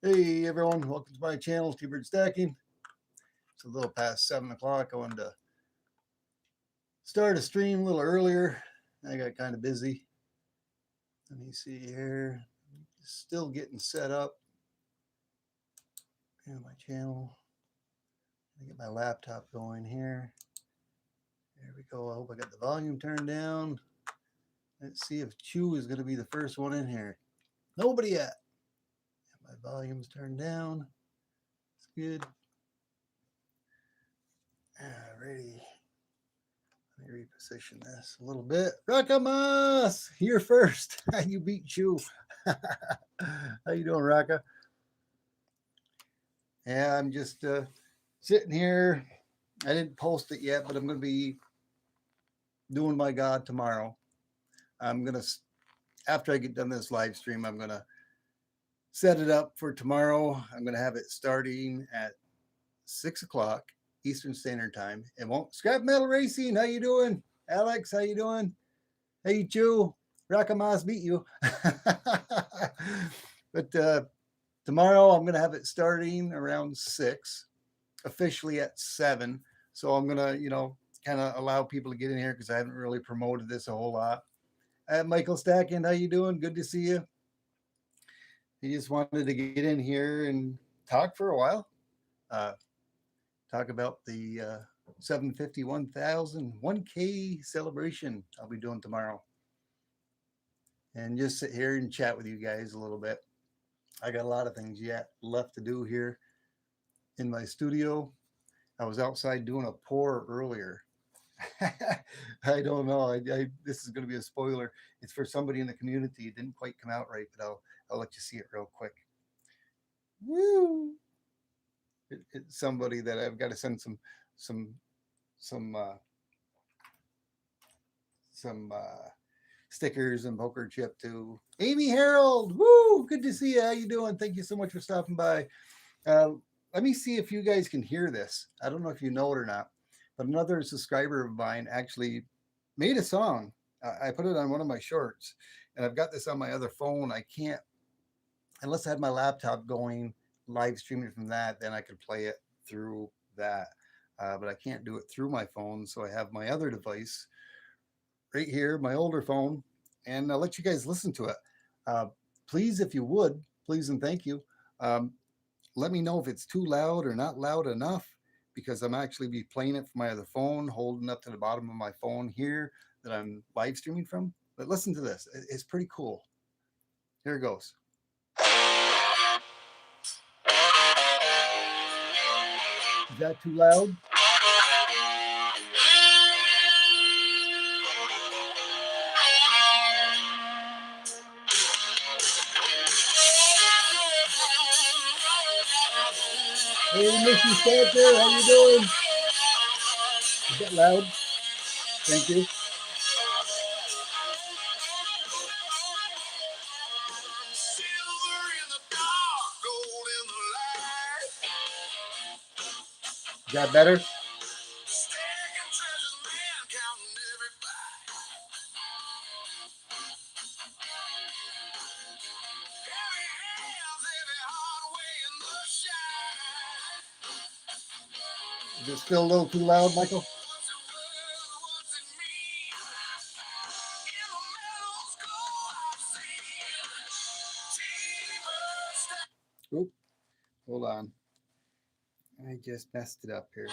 Hey everyone, welcome to my channel, T-Bird Stacking. It's a little past 7 o'clock. I wanted to start a stream a little earlier. I got kind of busy. Let me see here. Still getting set up. And my channel. I get my laptop going here. There we go. I hope I got the volume turned down. Let's see if Chew is going to be the first one in here. Nobody yet. My volume's turned down. It's good. Alrighty. Let me reposition this a little bit. Rakamas, here first. You beat Chew. How you doing, Raka? Yeah, I'm just sitting here. I didn't post it yet, but I'm going to be doing my God tomorrow. I'm going to, after I get done this live stream, I'm going to set it up for tomorrow. I'm going to have it starting at 6 o'clock Eastern Standard Time. It won't. Scrap Metal Racing, how you doing? Alex, how you doing? Hey, Chew. Rakamas beat you. But tomorrow I'm going to have it starting around 6, officially at 7. So I'm going to, kind of allow people to get in here because I haven't really promoted this a whole lot. Michael Stacking, how you doing? Good to see you. He just wanted to get in here and talk for a while. Talk about the 751,000 1K celebration I'll be doing tomorrow. And just sit here and chat with you guys a little bit. I got a lot of things yet left to do here in my studio. I was outside doing a pour earlier. I don't know. This is going to be a spoiler. It's for somebody in the community. It didn't quite come out right, but I'll let you see it real quick. Woo! It's somebody that I've got to send some stickers and poker chip to. Amy Harold, woo! Good to see you. How you doing? Thank you so much for stopping by. Let me see if you guys can hear this. I don't know if you know it or not, but another subscriber of mine actually made a song. I put it on one of my shorts, and I've got this on my other phone. I can't, unless I had my laptop going, live streaming from that, then I could play it through that. But I can't do it through my phone, so I have my other device right here, my older phone, and I'll let you guys listen to it. Please, if you would, please and thank you. Let me know if it's too loud or not loud enough, because I'm actually be playing it from my other phone, holding up to the bottom of my phone here that I'm live streaming from. But listen to this. It's pretty cool. Here it goes. Is that too loud? Hey, Missy Stanter, how you doing? Is that loud? Thank you. Is that better? Is it still a little too loud, Michael? Oop, hold on. I just messed it up here.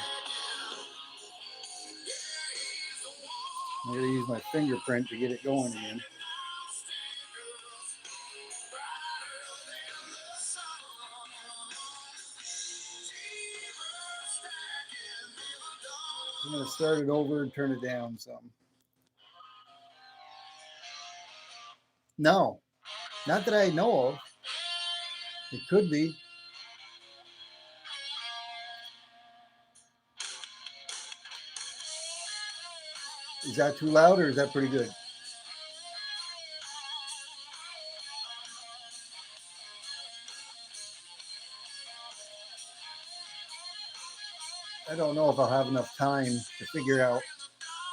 I'm going to use my fingerprint to get it going again. I'm going to start it over and turn it down some. No, not that I know of. It could be. Is that too loud or is that pretty good? I don't know if I'll have enough time to figure out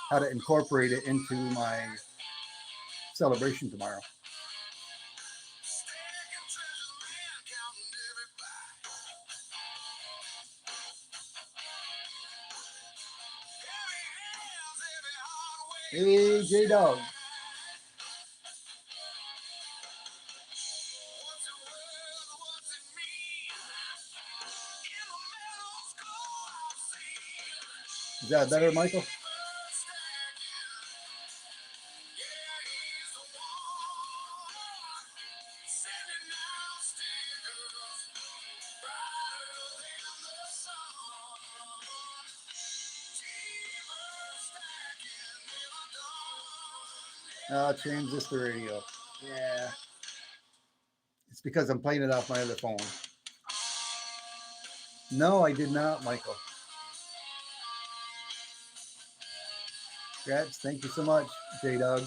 how to incorporate it into my celebration tomorrow. Hey, J Dog. Is that better, Michael? Transistor radio. Yeah. It's because I'm playing it off my other phone. No, I did not, Michael. Congrats. Thank you so much, J Dog.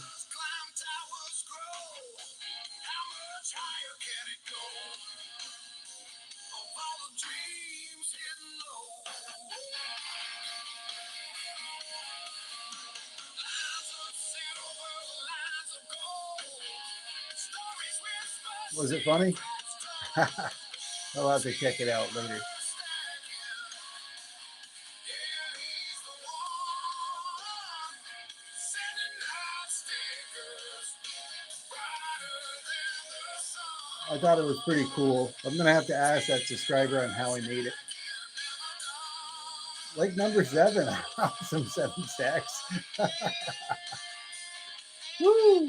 Was it funny? I'll have to check it out later. I thought it was pretty cool. I'm gonna have to ask that subscriber on how he made it. Like number 7, awesome 7 stacks. Woo!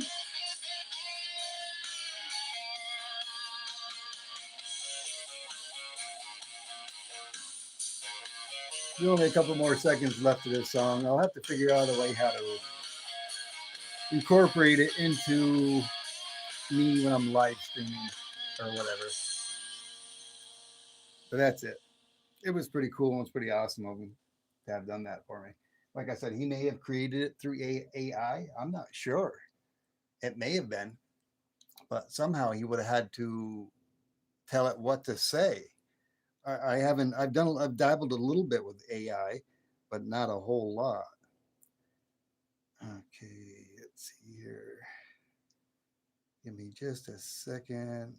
There's only a couple more seconds left of this song. I'll have to figure out a way how to incorporate it into me when I'm live streaming or whatever. But that's it. It was pretty cool and it's pretty awesome of him to have done that for me. Like I said, he may have created it through AI. I'm not sure. It may have been, but somehow he would have had to tell it what to say. I haven't. I've dabbled a little bit with AI, but not a whole lot. Okay, let's see here. Give me just a second.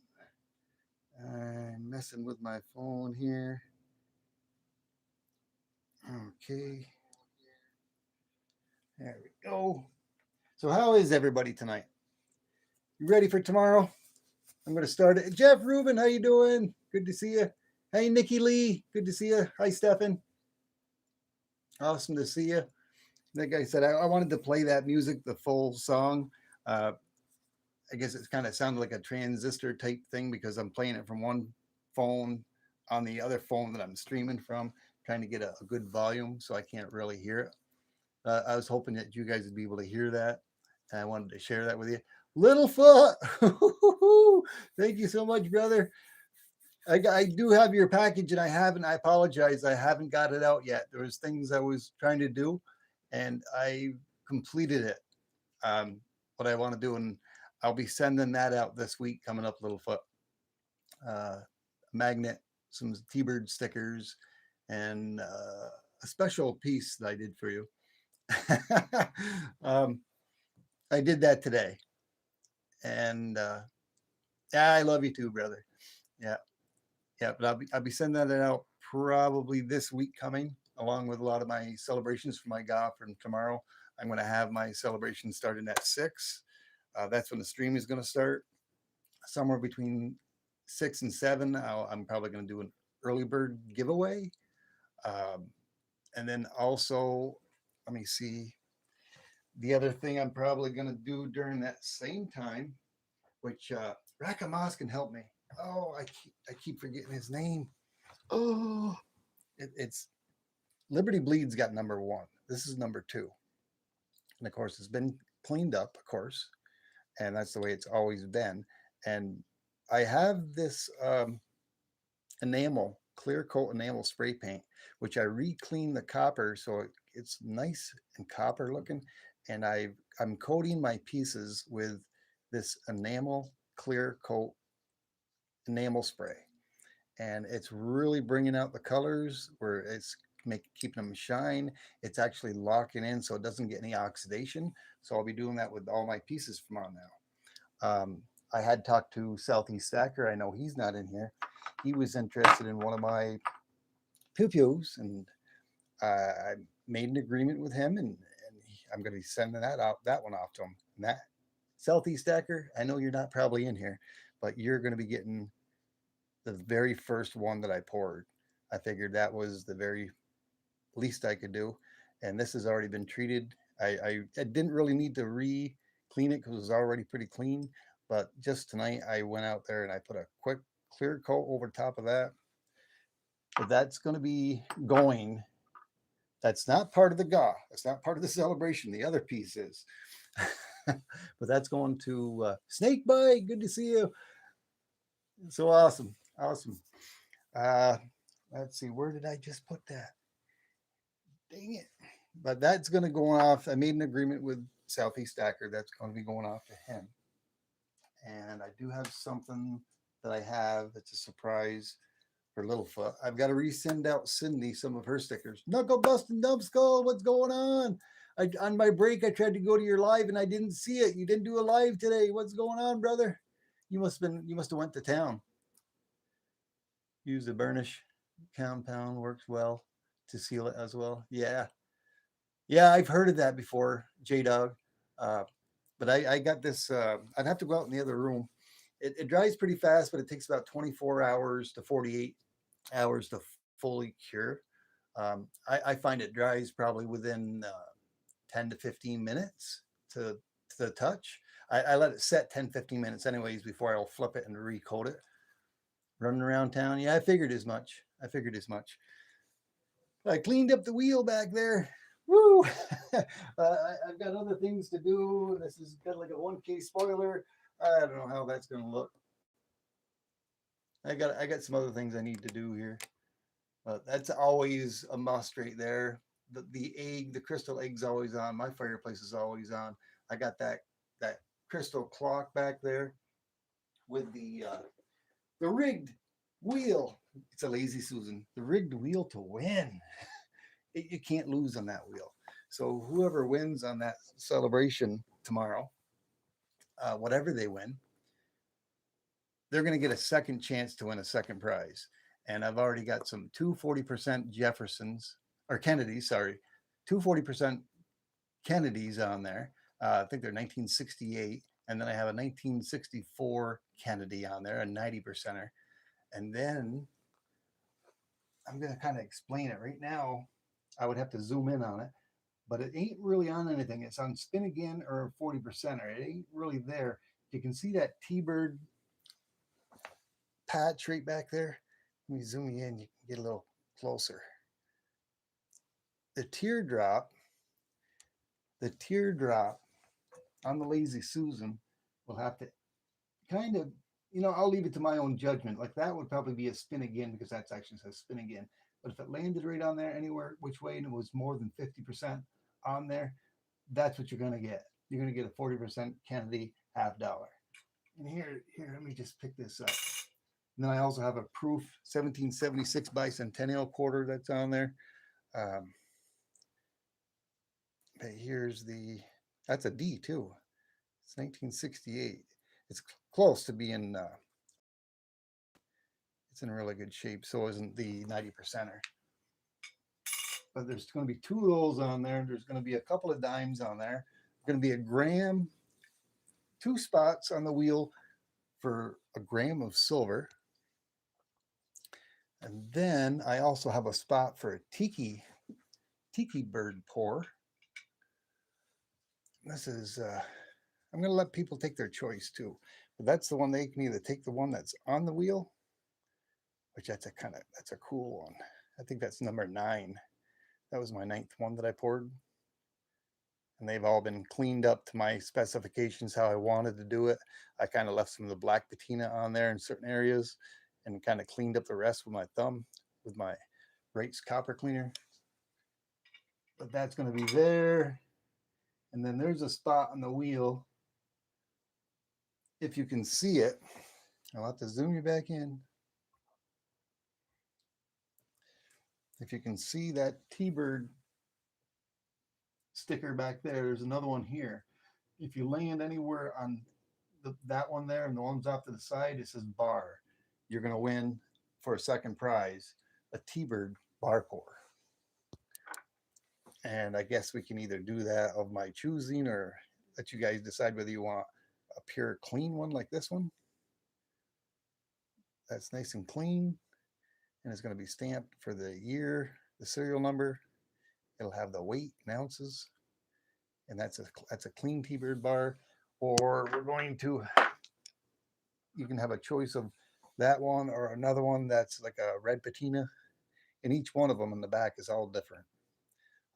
I'm messing with my phone here. Okay. There we go. So how is everybody tonight? You ready for tomorrow? I'm going to start it. Jeff Rubin, how you doing? Good to see you. Hey, Nikki Lee. Good to see you. Hi, Stefan. Awesome to see you. Like I said, I wanted to play that music, the full song. I guess it's kind of sounded like a transistor type thing because I'm playing it from one phone on the other phone that I'm streaming from, trying to get a good volume so I can't really hear it. I was hoping that you guys would be able to hear that. And I wanted to share that with you. Littlefoot, thank you so much, brother. I do have your package and I apologize. I haven't got it out yet. There was things I was trying to do and I completed it. What I want to do, and I'll be sending that out this week coming up, Littlefoot. Magnet, some T-Bird stickers, and a special piece that I did for you. I did that today. And yeah, I love you too, brother. Yeah. Yeah, but I'll be sending that out probably this week coming, along with a lot of my celebrations for my golf from tomorrow. I'm going to have my celebration starting at 6. That's when the stream is going to start. Somewhere between 6 and 7, I'm probably going to do an early bird giveaway. And then also, let me see. The other thing I'm probably going to do during that same time, which Rakamas can help me. Oh, I keep forgetting his name. Oh, it's Liberty Bleeds got number 1. This is number 2. And of course, it's been cleaned up, of course. And that's the way it's always been. And I have this enamel, clear coat enamel spray paint, which I re-clean the copper so it's nice and copper looking. And I'm coating my pieces with this enamel clear coat enamel spray. And it's really bringing out the colors where it's keeping them shine. It's actually locking in so it doesn't get any oxidation. So I'll be doing that with all my pieces from on now. I had talked to Southeast Stacker. I know he's not in here. He was interested in one of my pew-pews, and I made an agreement with him, and I'm going to be sending that one off to them. And that Southeast Stacker, I know you're not probably in here, but you're going to be getting the very first one that I poured. I figured that was the very least I could do. And this has already been treated. I didn't really need to clean it because it was already pretty clean. But just tonight, I went out there and I put a quick clear coat over top of that. But that's going to be going. That's not part of the GA. That's not part of the celebration. The other piece is. But that's going to Snakebite. Good to see you. So awesome. Awesome. Let's see. Where did I just put that? Dang it. But that's going to go off. I made an agreement with Southeast Stacker. That's going to be going off to him. And I do have something that I have that's a surprise for Littlefoot. I've got to resend out Cindy some of her stickers. Knuckle busting numbskull, what's going on? On my break, I tried to go to your live and I didn't see it. You didn't do a live today. What's going on, brother? You must have went to town. Use the burnish compound, works well to seal it as well. Yeah. Yeah, I've heard of that before, J-Dog. But I got this, I'd have to go out in the other room. It dries pretty fast, but it takes about 24 hours to 48 hours to fully cure. I find it dries probably within 10 to 15 minutes to the touch. I let it set 10, 15 minutes anyways before I'll flip it and recoat it. Running around town. Yeah, I figured as much. I cleaned up the wheel back there. Woo! I've got other things to do. This is kind of like a 1K spoiler. I don't know how that's going to look. I got some other things I need to do here. But that's always a must right there. The crystal egg's always on. My fireplace is always on. I got that crystal clock back there with the rigged wheel. It's a Lazy Susan. The rigged wheel to win. You can't lose on that wheel. So whoever wins on that celebration tomorrow, whatever they win, they're going to get a second chance to win a second prize. And I've already got some 240% Jeffersons or Kennedys, sorry, 240% Kennedys on there. I think they're 1968. And then I have a 1964 Kennedy on there, a 90%er. And then I'm going to kind of explain it right now. I would have to zoom in on it, but it ain't really on anything. It's on Spin Again or 40%er. It ain't really there. You can see that T-Bird patch right back there. Let me zoom you in. You can get a little closer. The teardrop on the Lazy Susan will have to kind of, I'll leave it to my own judgment. Like that would probably be a Spin Again because that actually says Spin Again. But if it landed right on there anywhere which way and it was more than 50% on there, that's what you're going to get. You're going to get a 40% Kennedy $50. And here, let me just pick this up. And then I also have a proof 1776 bicentennial quarter that's on there. But that's a D too. It's 1968. It's close to being, it's in really good shape. So isn't the 90%er. But there's going to be 2 of those on there. There's going to be a couple of dimes on there. There's going to be a gram, 2 spots on the wheel for a gram of silver. And then I also have a spot for a tiki bird pour. This is, I'm going to let people take their choice too. But that's the one they can either take the one that's on the wheel, which that's a cool one. I think that's number 9. That was my 9th one that I poured. And they've all been cleaned up to my specifications, how I wanted to do it. I kind of left some of the black patina on there in certain areas and kind of cleaned up the rest with my thumb, with my Wright's copper cleaner. But that's going to be there. And then there's a spot on the wheel. If you can see it, I'll have to zoom you back in. If you can see that T-Bird sticker back there, there's another one here. If you land anywhere on that one there and the ones off to the side, it says bar. You're going to win for a second prize, a T-Bird bar pour. And I guess we can either do that of my choosing or let you guys decide whether you want a pure clean one like this one. That's nice and clean. And it's going to be stamped for the year, the serial number. It'll have the weight in ounces. And that's a clean T-Bird bar. Or we're going to, you can have a choice of that one or another one that's like a red patina. And each one of them in the back is all different.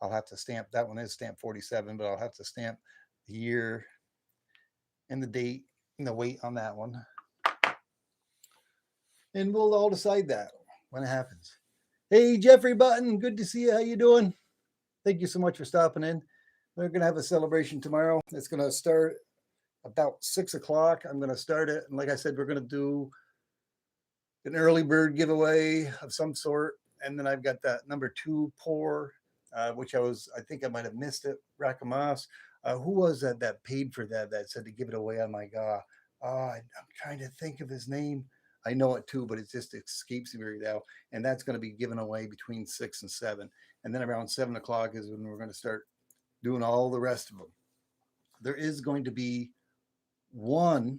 I'll have to stamp, that one is stamped 47, but I'll have to stamp the year and the date and the weight on that one. And we'll all decide that when it happens. Hey, Jeffrey Button, good to see you. How you doing? Thank you so much for stopping in. We're going to have a celebration tomorrow. It's going to start about 6 o'clock. I'm going to start it. And like I said, we're going to do an early bird giveaway of some sort. And then I've got that number 2 pour, which I think I might have missed it. Rackamas. Who was that paid for that said to give it away on my GA? I'm trying to think of his name. I know it too, but it just escapes me right now. And that's going to be given away between 6 and 7. And then around 7 o'clock is when we're going to start doing all the rest of them. There is going to be one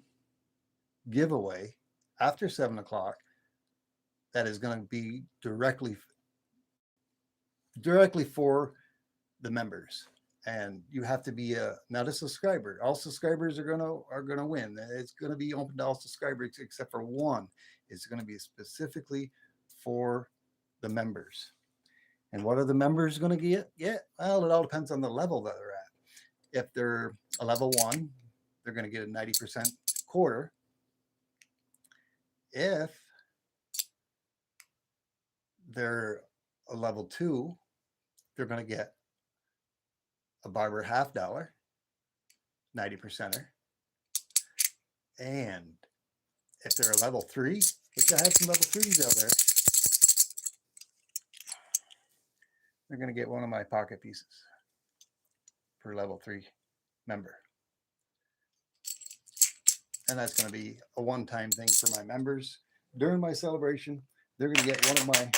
giveaway after 7 o'clock that is going to be directly for the members. And you have to be not a subscriber. All subscribers are gonna win. It's gonna be open to all subscribers except for one. It's gonna be specifically for the members. And what are the members gonna get? Well, it all depends on the level that they're at. If they're a level 1, they're gonna get a 90% quarter. If they're a level 2, they're gonna get a Barber $50, 90%er. And if they're a level 3, which I have some level 3s out there, they're going to get one of my pocket pieces per level 3 member. And that's going to be a one-time thing for my members. During my celebration, they're going to get one of my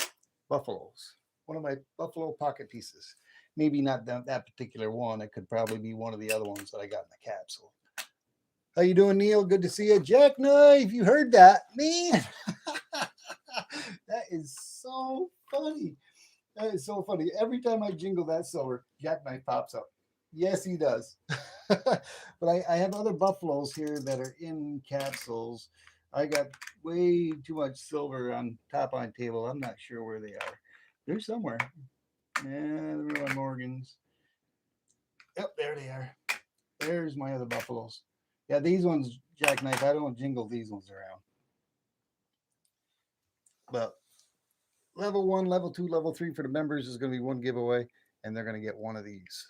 buffaloes, one of my buffalo pocket pieces. Maybe not that particular one. It could probably be one of the other ones that I got in the capsule. How you doing, Neil? Good to see you. Jackknife, you heard that? Man, that is so funny. That is so funny. Every time I jingle that silver, Jackknife pops up. Yes, he does. But I have other buffaloes here that are in capsules. I got way too much silver on top on table. I'm not sure where they are. They're somewhere. Yeah, they're my Morgans. Yep, there they are. There's my other buffaloes. Yeah, these ones, Jackknife, I don't jingle these ones around. But level 1, level 2, level 3 for the members is going to be one giveaway, and they're going to get one of these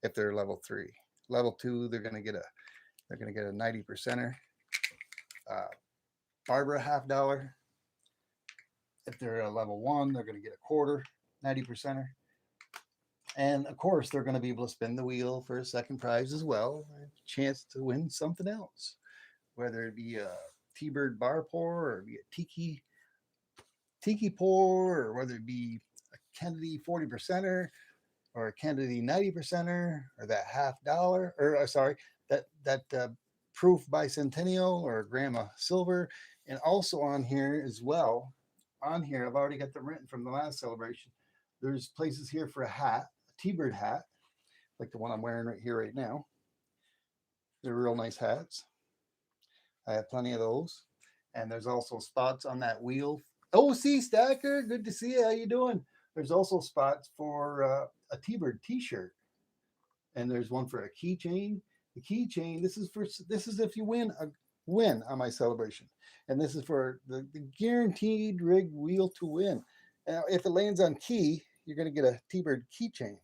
if they're level 3. Level 2, they're going to get a 90%er. Barbara $50. If they're a level 1, they're going to get a quarter, 90%er. And of course, they're going to be able to spin the wheel for a second prize as well. A chance to win something else, whether it be a T-Bird bar pour or be a tiki pour, or whether it be a Kennedy 40%er or a Kennedy 90%er or that $50, or sorry, that proof bicentennial or Grandma Silver. And also on here as well, on here, I've already got them written from the last celebration. There's places here for a hat, a T-Bird hat, like the one I'm wearing right here right now. They're real nice hats. I have plenty of those. And there's also spots on that wheel. OC Stacker, good to see you. How you doing? There's also spots for a T-Bird T-shirt. And there's one for a keychain. The keychain, this is if you win on my celebration. And this is for the guaranteed rigged wheel to win. Now, if it lands on key, you're going to get a T-Bird keychain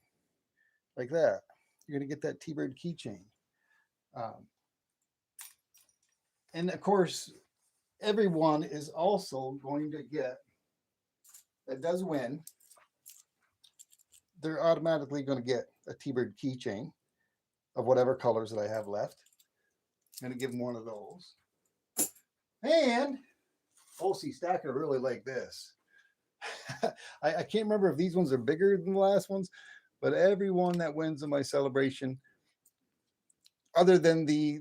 like that. You're going to get that T-Bird keychain. And of course, everyone is also going to get, that does win, they're automatically going to get a T-Bird keychain of whatever colors that I have left. I'm going to give them one of those. And OC Stacker really like this. I can't remember if these ones are bigger than the last ones, But everyone that wins in my celebration, other than the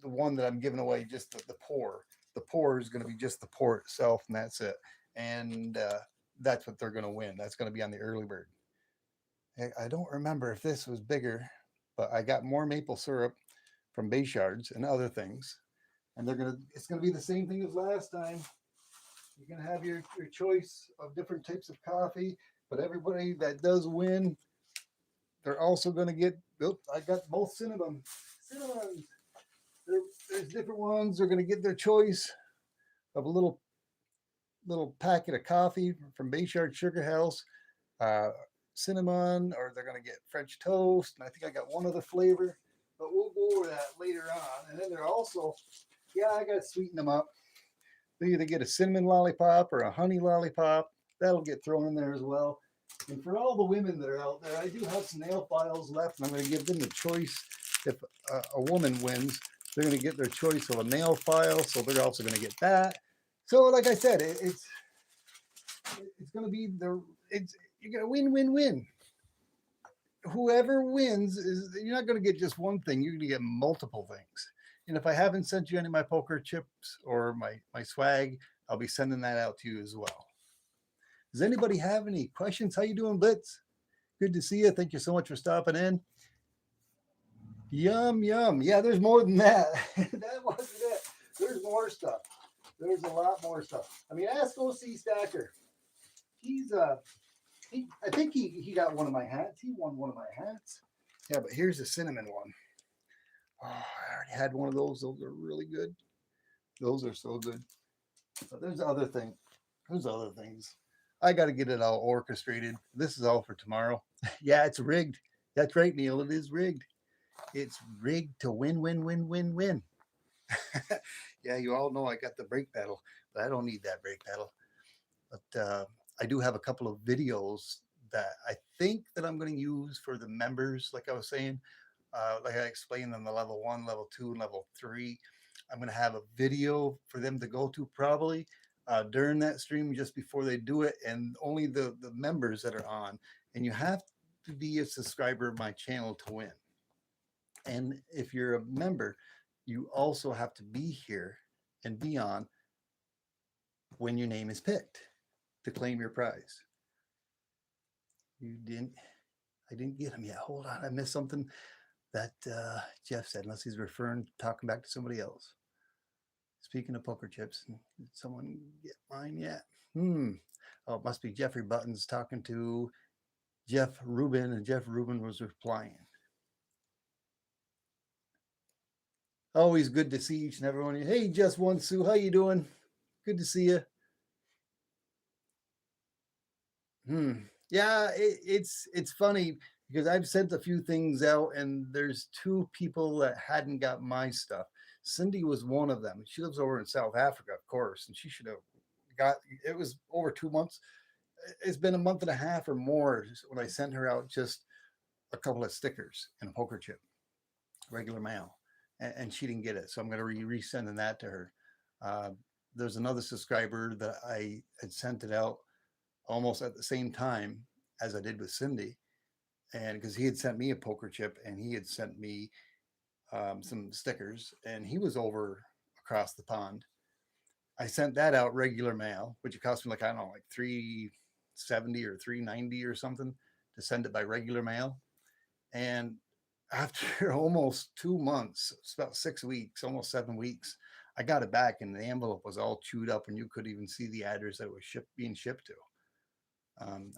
one that I'm giving away, just the pour. The pour is going to be just the pour itself, and that's it. And that's what they're going to win. That's going to be on the early bird. I don't remember if this was bigger, but I got more maple syrup from Bayshard's and other things. And it's gonna be the same thing as last time. You're gonna have your choice of different types of coffee, but everybody that does win, they're also gonna get. Oh, I got both cinnamon. Cinnamons. There's different ones. They're gonna get their choice of a little packet of coffee from Bayshard Sugar House, uh, cinnamon, or they're gonna get French toast. And I think I got one other flavor, but we'll go over that later on. And then they're also, yeah, I gotta sweeten them up. They either get a cinnamon lollipop or a honey lollipop. That'll get thrown in there as well. And for all the women that are out there, I do have some nail files left, and I'm going to give them the choice. If a woman wins, they're going to get their choice of a nail file, so they're also going to get that. So, like I said, it's going to be you're going to win. Whoever wins you're not going to get just one thing. You're going to get multiple things. And if I haven't sent you any of my poker chips or my swag, I'll be sending that out to you as well. Does anybody have any questions? How you doing, Blitz? Good to see you. Thank you so much for stopping in. Yum, yum. Yeah, there's more than that. That wasn't it. There's more stuff. There's a lot more stuff. I mean, ask OC Stacker. I think he got one of my hats. He won one of my hats. Yeah, but here's the cinnamon one. Oh, I already had one of those. Those are really good. Those are so good. But there's other things. There's other things. I got to get it all orchestrated. This is all for tomorrow. Yeah, it's rigged. That's right, Neil. It is rigged. It's rigged to win, win, win, win, win. Yeah, you all know I got the brake pedal, but I don't need that brake pedal. But I do have a couple of videos that I think that I'm going to use for the members, like I was saying. Like I explained on the level 1, level 2, and level 3. I'm going to have a video for them to go to probably during that stream just before they do it, and only the members that are on. And you have to be a subscriber of my channel to win. And if you're a member, you also have to be here and be on when your name is picked to claim your prize. I didn't get him yet. Hold on, I missed something that Jeff said, unless he's talking back to somebody else. Speaking of poker chips, did someone get mine yet? Oh, it must be Jeffrey Buttons talking to Jeff Rubin, and Jeff Rubin was replying. Always good to see each and every one of you. Hey, Just One Sue, how you doing? Good to see you. Yeah, it's funny because I've sent a few things out, and there's 2 people that hadn't got my stuff. Cindy was one of them. She lives over in South Africa, of course, and she should have got. It was over 2 months. It's been a month and a half or more when I sent her out just a couple of stickers and a poker chip, regular mail, and she didn't get it. So I'm going to resending that to her. There's another subscriber that I had sent it out almost at the same time as I did with Cindy, and because he had sent me a poker chip and he had sent me some stickers, and he was over across the pond. I sent that out regular mail, which it cost me like, I don't know, like $370 or $390 or something to send it by regular mail. And after almost 2 months, it's about 6 weeks, almost 7 weeks, I got it back, and the envelope was all chewed up, and you could even see the address that it was being shipped to.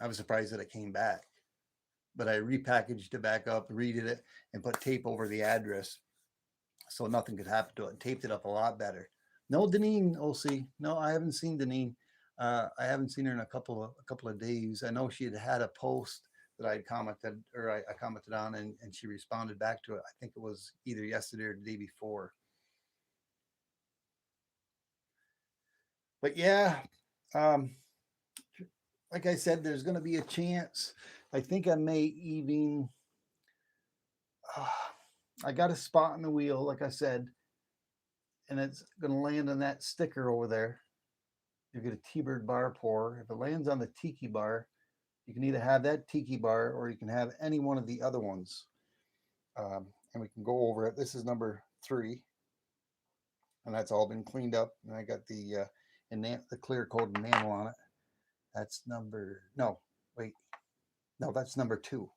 I was surprised that it came back, but I repackaged it back up, redid it, and put tape over the address so nothing could happen to it, and taped it up a lot better. No, Deneen, OC. No, I haven't seen Deneen. I haven't seen her in a couple of days. I know she had a post that I commented, or I commented on, and she responded back to it. I think it was either yesterday or the day before. But yeah, like I said, there's going to be a chance. I think I may even. I got a spot in the wheel, like I said, and it's going to land on that sticker over there. You get a T-Bird bar pour. If it lands on the tiki bar, You can either have that tiki bar or you can have any one of the other ones. And we can go over it. This is number 3, and that's all been cleaned up. And I got the clear coat enamel on it. That's number no, wait, no, that's number 2.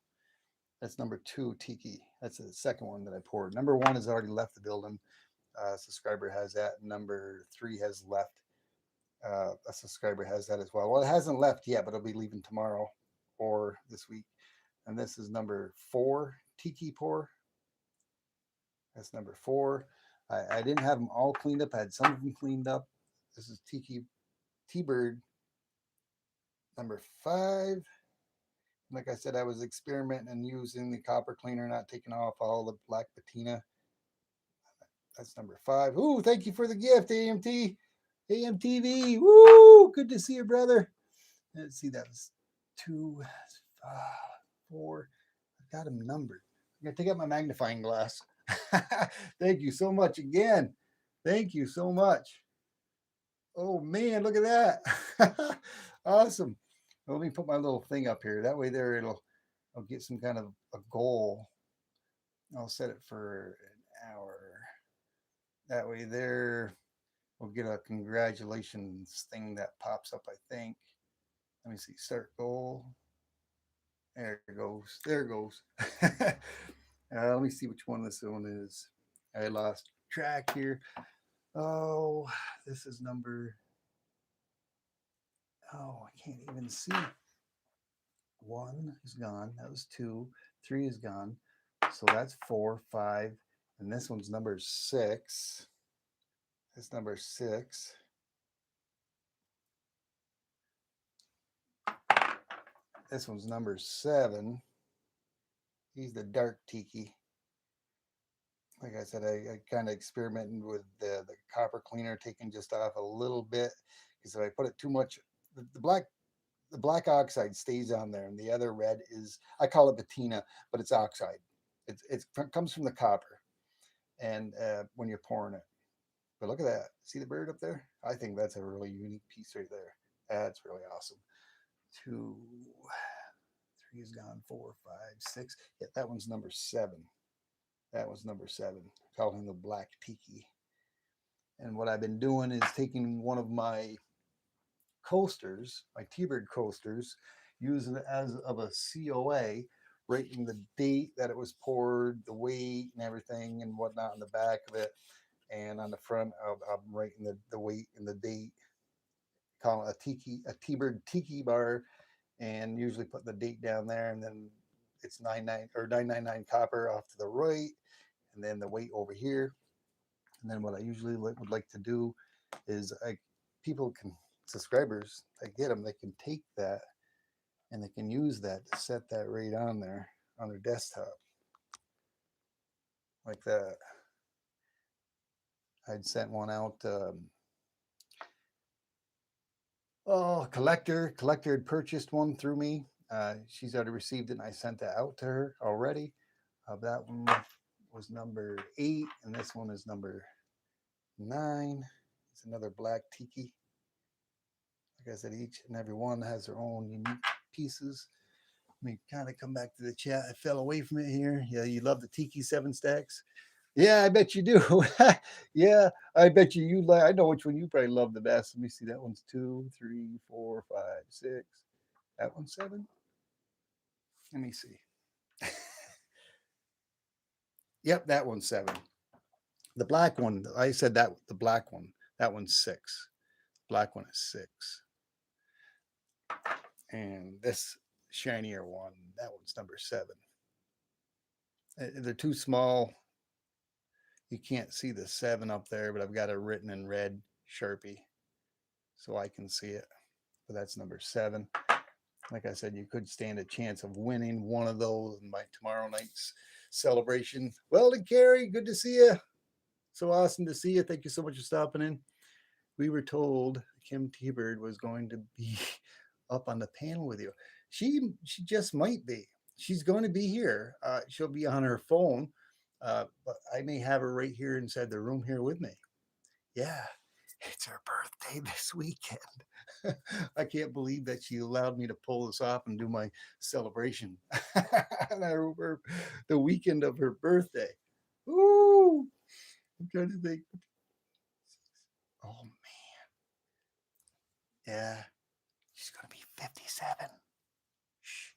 That's number 2 tiki. That's the second one that I poured. Number 1 has already left the building. Subscriber has that. Number 3 has left. A subscriber has that as well. Well, it hasn't left yet, but it'll be leaving tomorrow or this week. And this is number 4 tiki pour. That's number 4. I didn't have them all cleaned up. I had some of them cleaned up. This is Tiki T-Bird number 5. Like I said, I was experimenting and using the copper cleaner, not taking off all the black patina. That's number 5. Ooh, thank you for the gift, AMT. AMTV. Woo! Good to see you, brother. Let's see, that was 2, 4. I've got them numbered. I'm going to take out my magnifying glass. Thank you so much again. Thank you so much. Oh, man, look at that. Awesome. Let me put my little thing up here. That way there I'll get some kind of a goal. I'll set it for an hour. That way there we'll get a congratulations thing that pops up, I think. Let me see. Start goal. There it goes. There it goes. Let me see which one this one is. I lost track here. Oh, this is number. Oh, I can't even see. 1 is gone. That was 2. 3 is gone. So that's 4, 5. And this one's number 6. It's number 6. This one's number 7. He's the dark tiki. Like I said, I kind of experimented with the copper cleaner, taking just off a little bit, because if I put it too much, the black oxide stays on there, and the other red is, I call it patina, but it's oxide. It comes from the copper, and when you're pouring it. But look at that. See the bird up there? I think that's a really unique piece right there. That's really awesome. 2, 3 is gone. 4, 5, 6. Yeah, that one's number 7. That was number 7. I call him the black tiki. And what I've been doing is taking one of my coasters, my T-Bird coasters, using it as of a COA, writing the date that it was poured, the weight and everything and whatnot on the back of it. And on the front, I'm writing the weight and the date, calling it a T-Bird tiki bar, and usually put the date down there, and then it's 999 copper off to the right, and then the weight over here. And then what I usually would like to do is subscribers, I get them, they can take that and they can use that to set that right on there on their desktop like that. I'd sent one out. Collector had purchased one through me. She's already received it, and I sent that out to her already. That one was number 8, and this one is number 9. It's another black tiki. Like I said, each and every one has their own unique pieces. Let me kind of come back to the chat. I fell away from it here. Yeah, you love the tiki 7 stacks. Yeah, I bet you do. Yeah, I bet you like. I know which one you probably love the best. Let me see. That one's 2, 3, 4, 5, 6. That one's 7. Let me see. Yep, that one's 7. The black one, I said that the black one. That one's 6. Black one is 6. And this shinier one, that one's number 7. They're too small. You can't see the 7 up there, but I've got it written in red Sharpie so I can see it. But that's number 7. Like I said, you could stand a chance of winning one of those in my tomorrow night's celebration. Weldon Carey, good to see you. So awesome to see you. Thank you so much for stopping in. We were told Kim T-Bird was going to be up on the panel with you. She just might be. She's going to be here. She'll be on her phone, but I may have her right here inside the room here with me. Yeah, it's her birthday this weekend. I can't believe that she allowed me to pull this off and do my celebration on the weekend of her birthday. Ooh, I'm trying to think. Oh yeah, she's gonna be 57. Shh.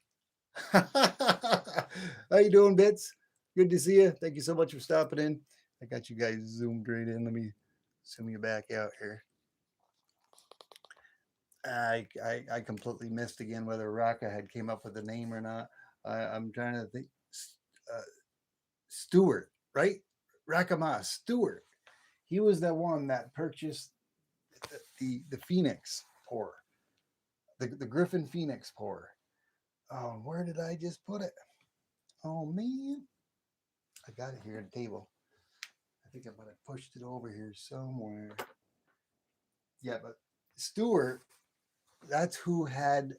How you doing, Bits? Good to see you. Thank you so much for stopping in. I got you guys zoomed right in. Let me zoom you back out here. I completely missed again whether Raka had came up with a name or not. I'm trying to think. Uh, Stewart, right? Rakamas Stewart. He was the one that purchased the Phoenix pour, the Griffin Phoenix pour. Oh, where did I just put it? Oh man, I got it here at the table. I think I might have pushed it over here somewhere. Yeah, but Stewart, that's who had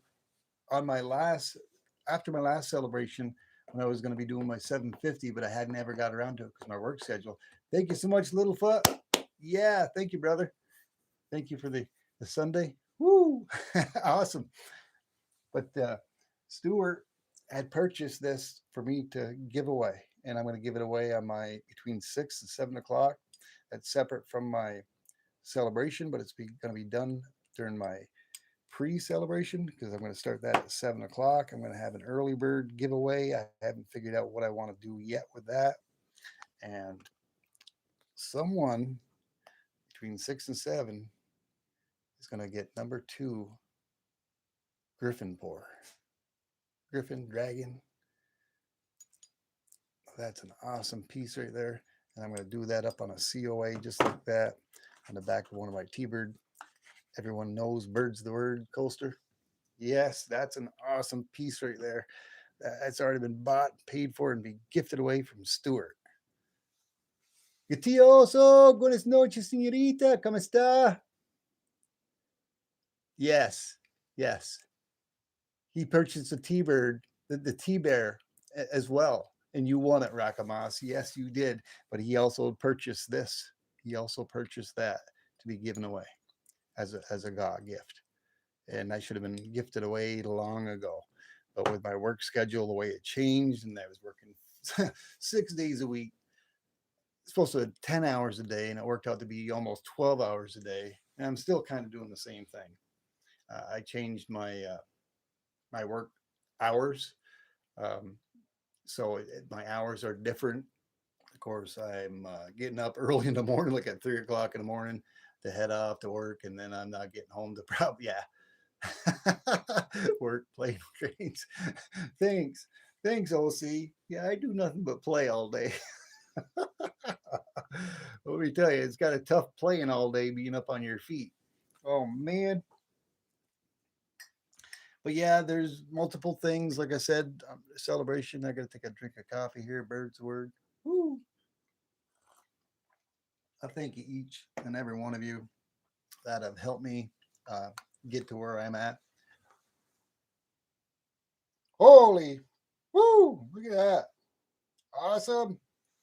on my last after my last celebration when I was going to be doing my 750, but I had never got around to it because my work schedule. Thank you so much, Littlefoot. Yeah, thank you, brother. Thank you for the Sunday. Woo, awesome. But Stewart had purchased this for me to give away, and I'm going to give it away on my between 6 and 7 o'clock. That's separate from my celebration, but it's going to be done during my pre-celebration because I'm going to start that at 7 o'clock. I'm going to have an early bird giveaway. I haven't figured out what I want to do yet with that, and someone between 6 and 7 is going to get number 2 Griffin pour. Griffin Dragon. That's an awesome piece right there. And I'm going to do that up on a COA just like that on the back of one of my T-Bird. Everyone knows Bird's the Word coaster. Yes, that's an awesome piece right there. That's already been bought, paid for, and be gifted away from Stewart. Gatioso, buenas noches, señorita. ¿Cómo está? Yes, yes. He purchased a T-Bird, the T-Bear as well. And you won it, Rakamas. Yes, you did. But he also purchased this. He also purchased that to be given away as a God gift. And I should have been gifted away long ago. But with my work schedule, the way it changed, and I was working 6 days a week, supposed to 10 hours a day, and it worked out to be almost 12 hours a day. And I'm still kind of doing the same thing. I changed my work hours. Um, so my hours are different. Of course, I'm getting up early in the morning, like at 3 o'clock in the morning, to head off to work, and then I'm not getting home to probably work playing trains. Thanks, thanks, OC. Yeah, I do nothing but play all day. Let me tell you, it's got a tough playing all day being up on your feet. Oh man. But yeah, there's multiple things. Like I said, celebration. I got to take a drink of coffee here. Bird's word. Woo. I thank each and every one of you that have helped me get to where I'm at. Holy, woo! Look at that. Awesome.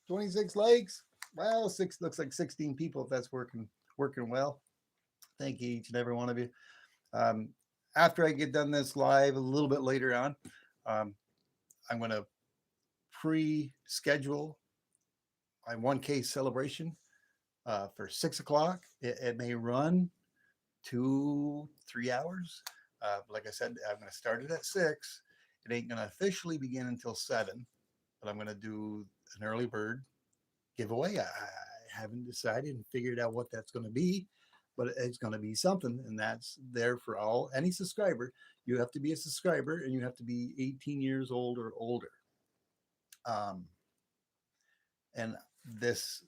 26 likes. Well, six looks like 16 people if that's working well. Thank you each and every one of you. Um, after I get done this live a little bit later on, um, I'm going to pre-schedule my 1K celebration for 6 o'clock. It may run 2-3 hours. Like I said, I'm going to start it at 6. It ain't going to officially begin until 7, but I'm going to do an early bird giveaway. I haven't decided and figured out what that's going to be, but it's going to be something, and that's there for any subscriber. You have to be a subscriber, and you have to be 18 years old or older. And this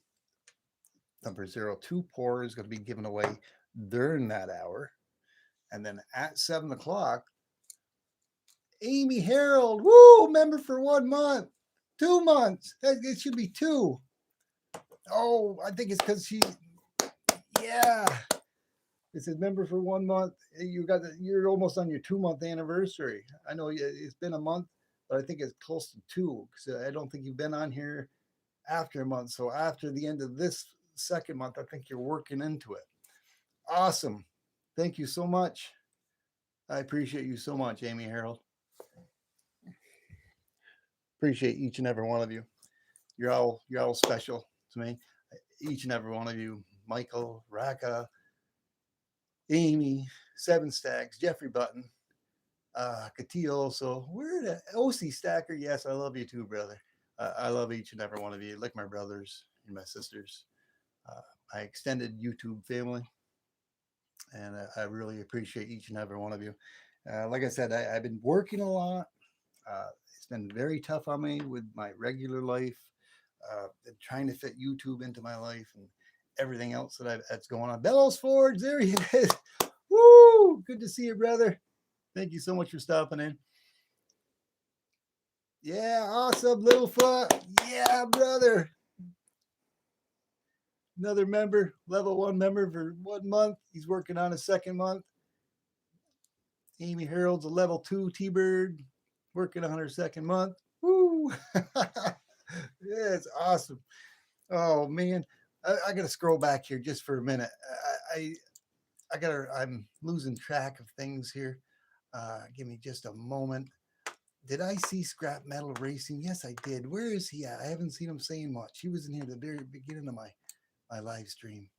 number 02 pour is going to be given away during that hour. And then at 7 o'clock, Amy Harold, woo, member for 1 month, 2 months. It should be 2. Oh, I think it's because yeah. It says member for 1 month. You're almost on your 2-month anniversary. I know it's been a month, but I think it's close to 2 because I don't think you've been on here after a month. So after the end of this second month, I think you're working into it. Awesome. Thank you so much. I appreciate you so much, Amy Harold. Appreciate each and every one of you. You're all special to me. Each and every one of you, Michael, Raka, Amy, Seven Stacks, Jeffrey Button, Katia also. Where the OC Stacker? Yes, I love you too, brother. I love each and every one of you, like my brothers and my sisters, uh, my extended YouTube family, and I really appreciate each and every one of you. Like I said, I've been working a lot. It's been very tough on me with my regular life, and trying to fit YouTube into my life and everything else that's going on. Bellows Forge, there he is. Woo! Good to see you, brother. Thank you so much for stopping in. Yeah, awesome, Littlefoot. Yeah, brother. Another member, level 1 member for 1 month. He's working on his second month. Amy Harold's a level 2 T-Bird, working on her second month. Woo! Yeah, it's awesome. Oh man, I got to scroll back here just for a minute. I got to. I'm losing track of things here. Give me just a moment. Did I see Scrap Metal Racing? Yes, I did. Where is he at? I haven't seen him saying much. He was in here at the very beginning of my live stream.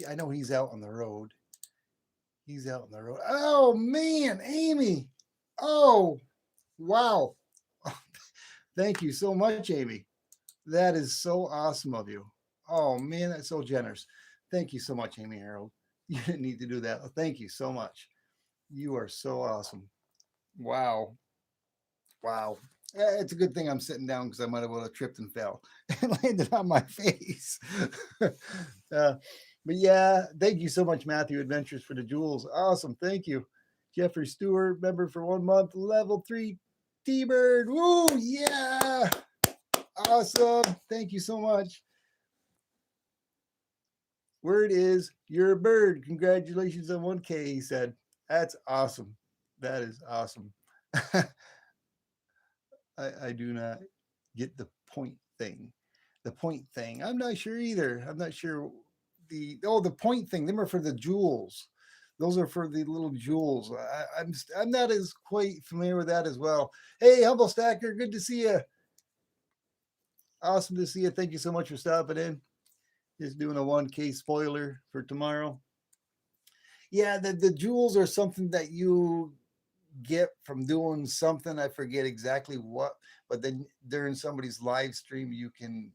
I know he's out on the road. He's out on the road. Oh man, Amy. Oh wow. Thank you so much, Amy. That is so awesome of you. Oh man, that's so generous. Thank you so much, Amy Harold. You didn't need to do that. Thank you so much. You are so awesome. Wow. Wow. It's a good thing I'm sitting down because I might have would have tripped and fell and landed on my face. But yeah, thank you so much, Matthew Adventures for the jewels. Awesome. Thank you. Jeffrey Stewart, member for 1 month, level 3 T Bird. Woo! Yeah. Awesome. Thank you so much. Word is you're a bird. Congratulations on 1K, he said. That's awesome. That is awesome. I do not get the point thing. The point thing. I'm not sure either. I'm not sure the point thing. Them are for the jewels. Those are for the little jewels. I'm not as quite familiar with that as well. Hey, Humble Stacker, good to see you. Awesome to see you. Thank you so much for stopping in. Just doing a 1K spoiler for tomorrow. Yeah, the jewels are something that you get from doing something. I forget exactly what, but then during somebody's live stream, you can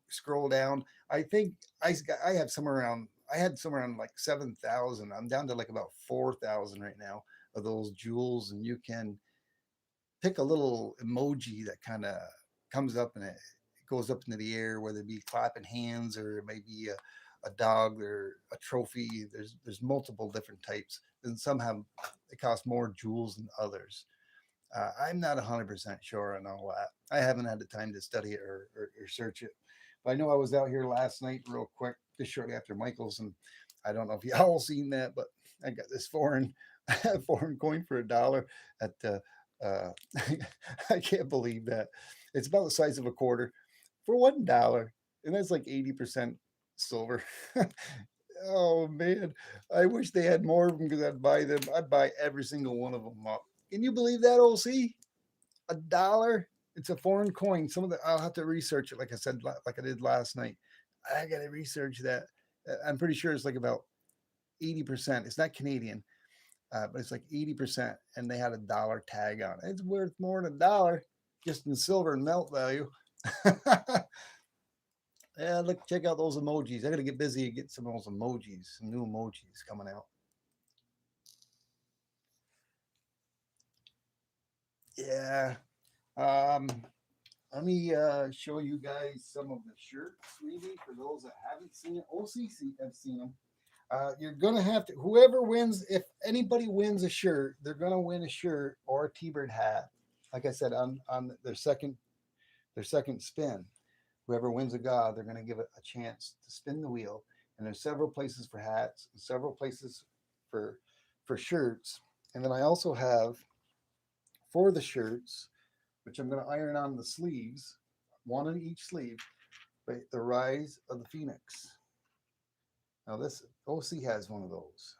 scroll down. I think I have somewhere around. I had somewhere around like 7,000. I'm down to like about 4,000 right now of those jewels, and you can pick a little emoji that kind of comes up and it goes up into the air, whether it be clapping hands or it may be a dog or a trophy. There's multiple different types, and some have it cost more jewels than others. I'm not 100% sure on all that. I haven't had the time to study it or search it. But I know I was out here last night, real quick, just shortly after Michael's, and I don't know if y'all seen that, but I got this foreign coin for $1 at uh, I can't believe that. It's about the size of a quarter for $1, and that's like 80% silver. Oh man, I wish they had more of them because I'd buy them. I'd buy every single one of them up. Can you believe that, OC? $1? It's a foreign coin. Some of the I'll have to research it, like I said, like I did last night. I got to research that. I'm pretty sure it's like about 80%. It's not Canadian, but it's like 80%, and they had $1 tag on it. It's worth more than $1 just in silver and melt value. Yeah, look, check out those emojis. I got to get busy and get some of those emojis, some new emojis coming out. Yeah. Um, Let me show you guys some of the shirts, maybe for those that haven't seen it. OCC have seen them. You're gonna have to. Whoever wins, if anybody wins a shirt, they're gonna win a shirt or a T-Bird hat. Like I said, on their second spin, whoever wins a god, they're gonna give it a chance to spin the wheel. And there's several places for hats, and several places for for shirts. And then I also have for the shirts, which I'm going to iron on the sleeves, one on each sleeve, but the Rise of the Phoenix. Now this OC has one of those.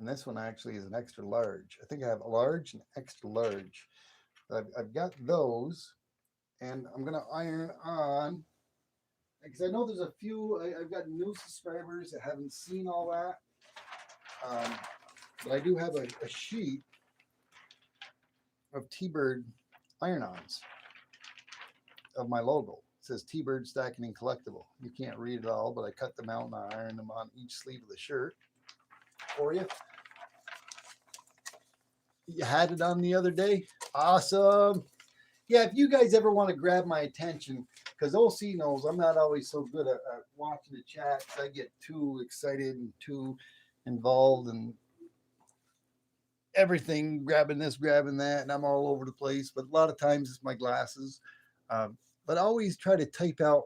And this one actually is an extra large. I think I have a large and extra large. I've got those, and I'm gonna iron on because I know there's a few. I've got new subscribers that haven't seen all that, but I do have a sheet of T-Bird iron-ons of my logo. It says T-Bird Stacking and Collectible. You can't read it all, but I cut them out and I iron them on each sleeve of the shirt for you. You had it on the other day. Awesome. Yeah, if you guys ever want to grab my attention, because OC knows I'm not always so good at watching the chat. I get too excited and too involved and everything, grabbing this, grabbing that, and I'm all over the place. But a lot of times it's my glasses. But I always try to type out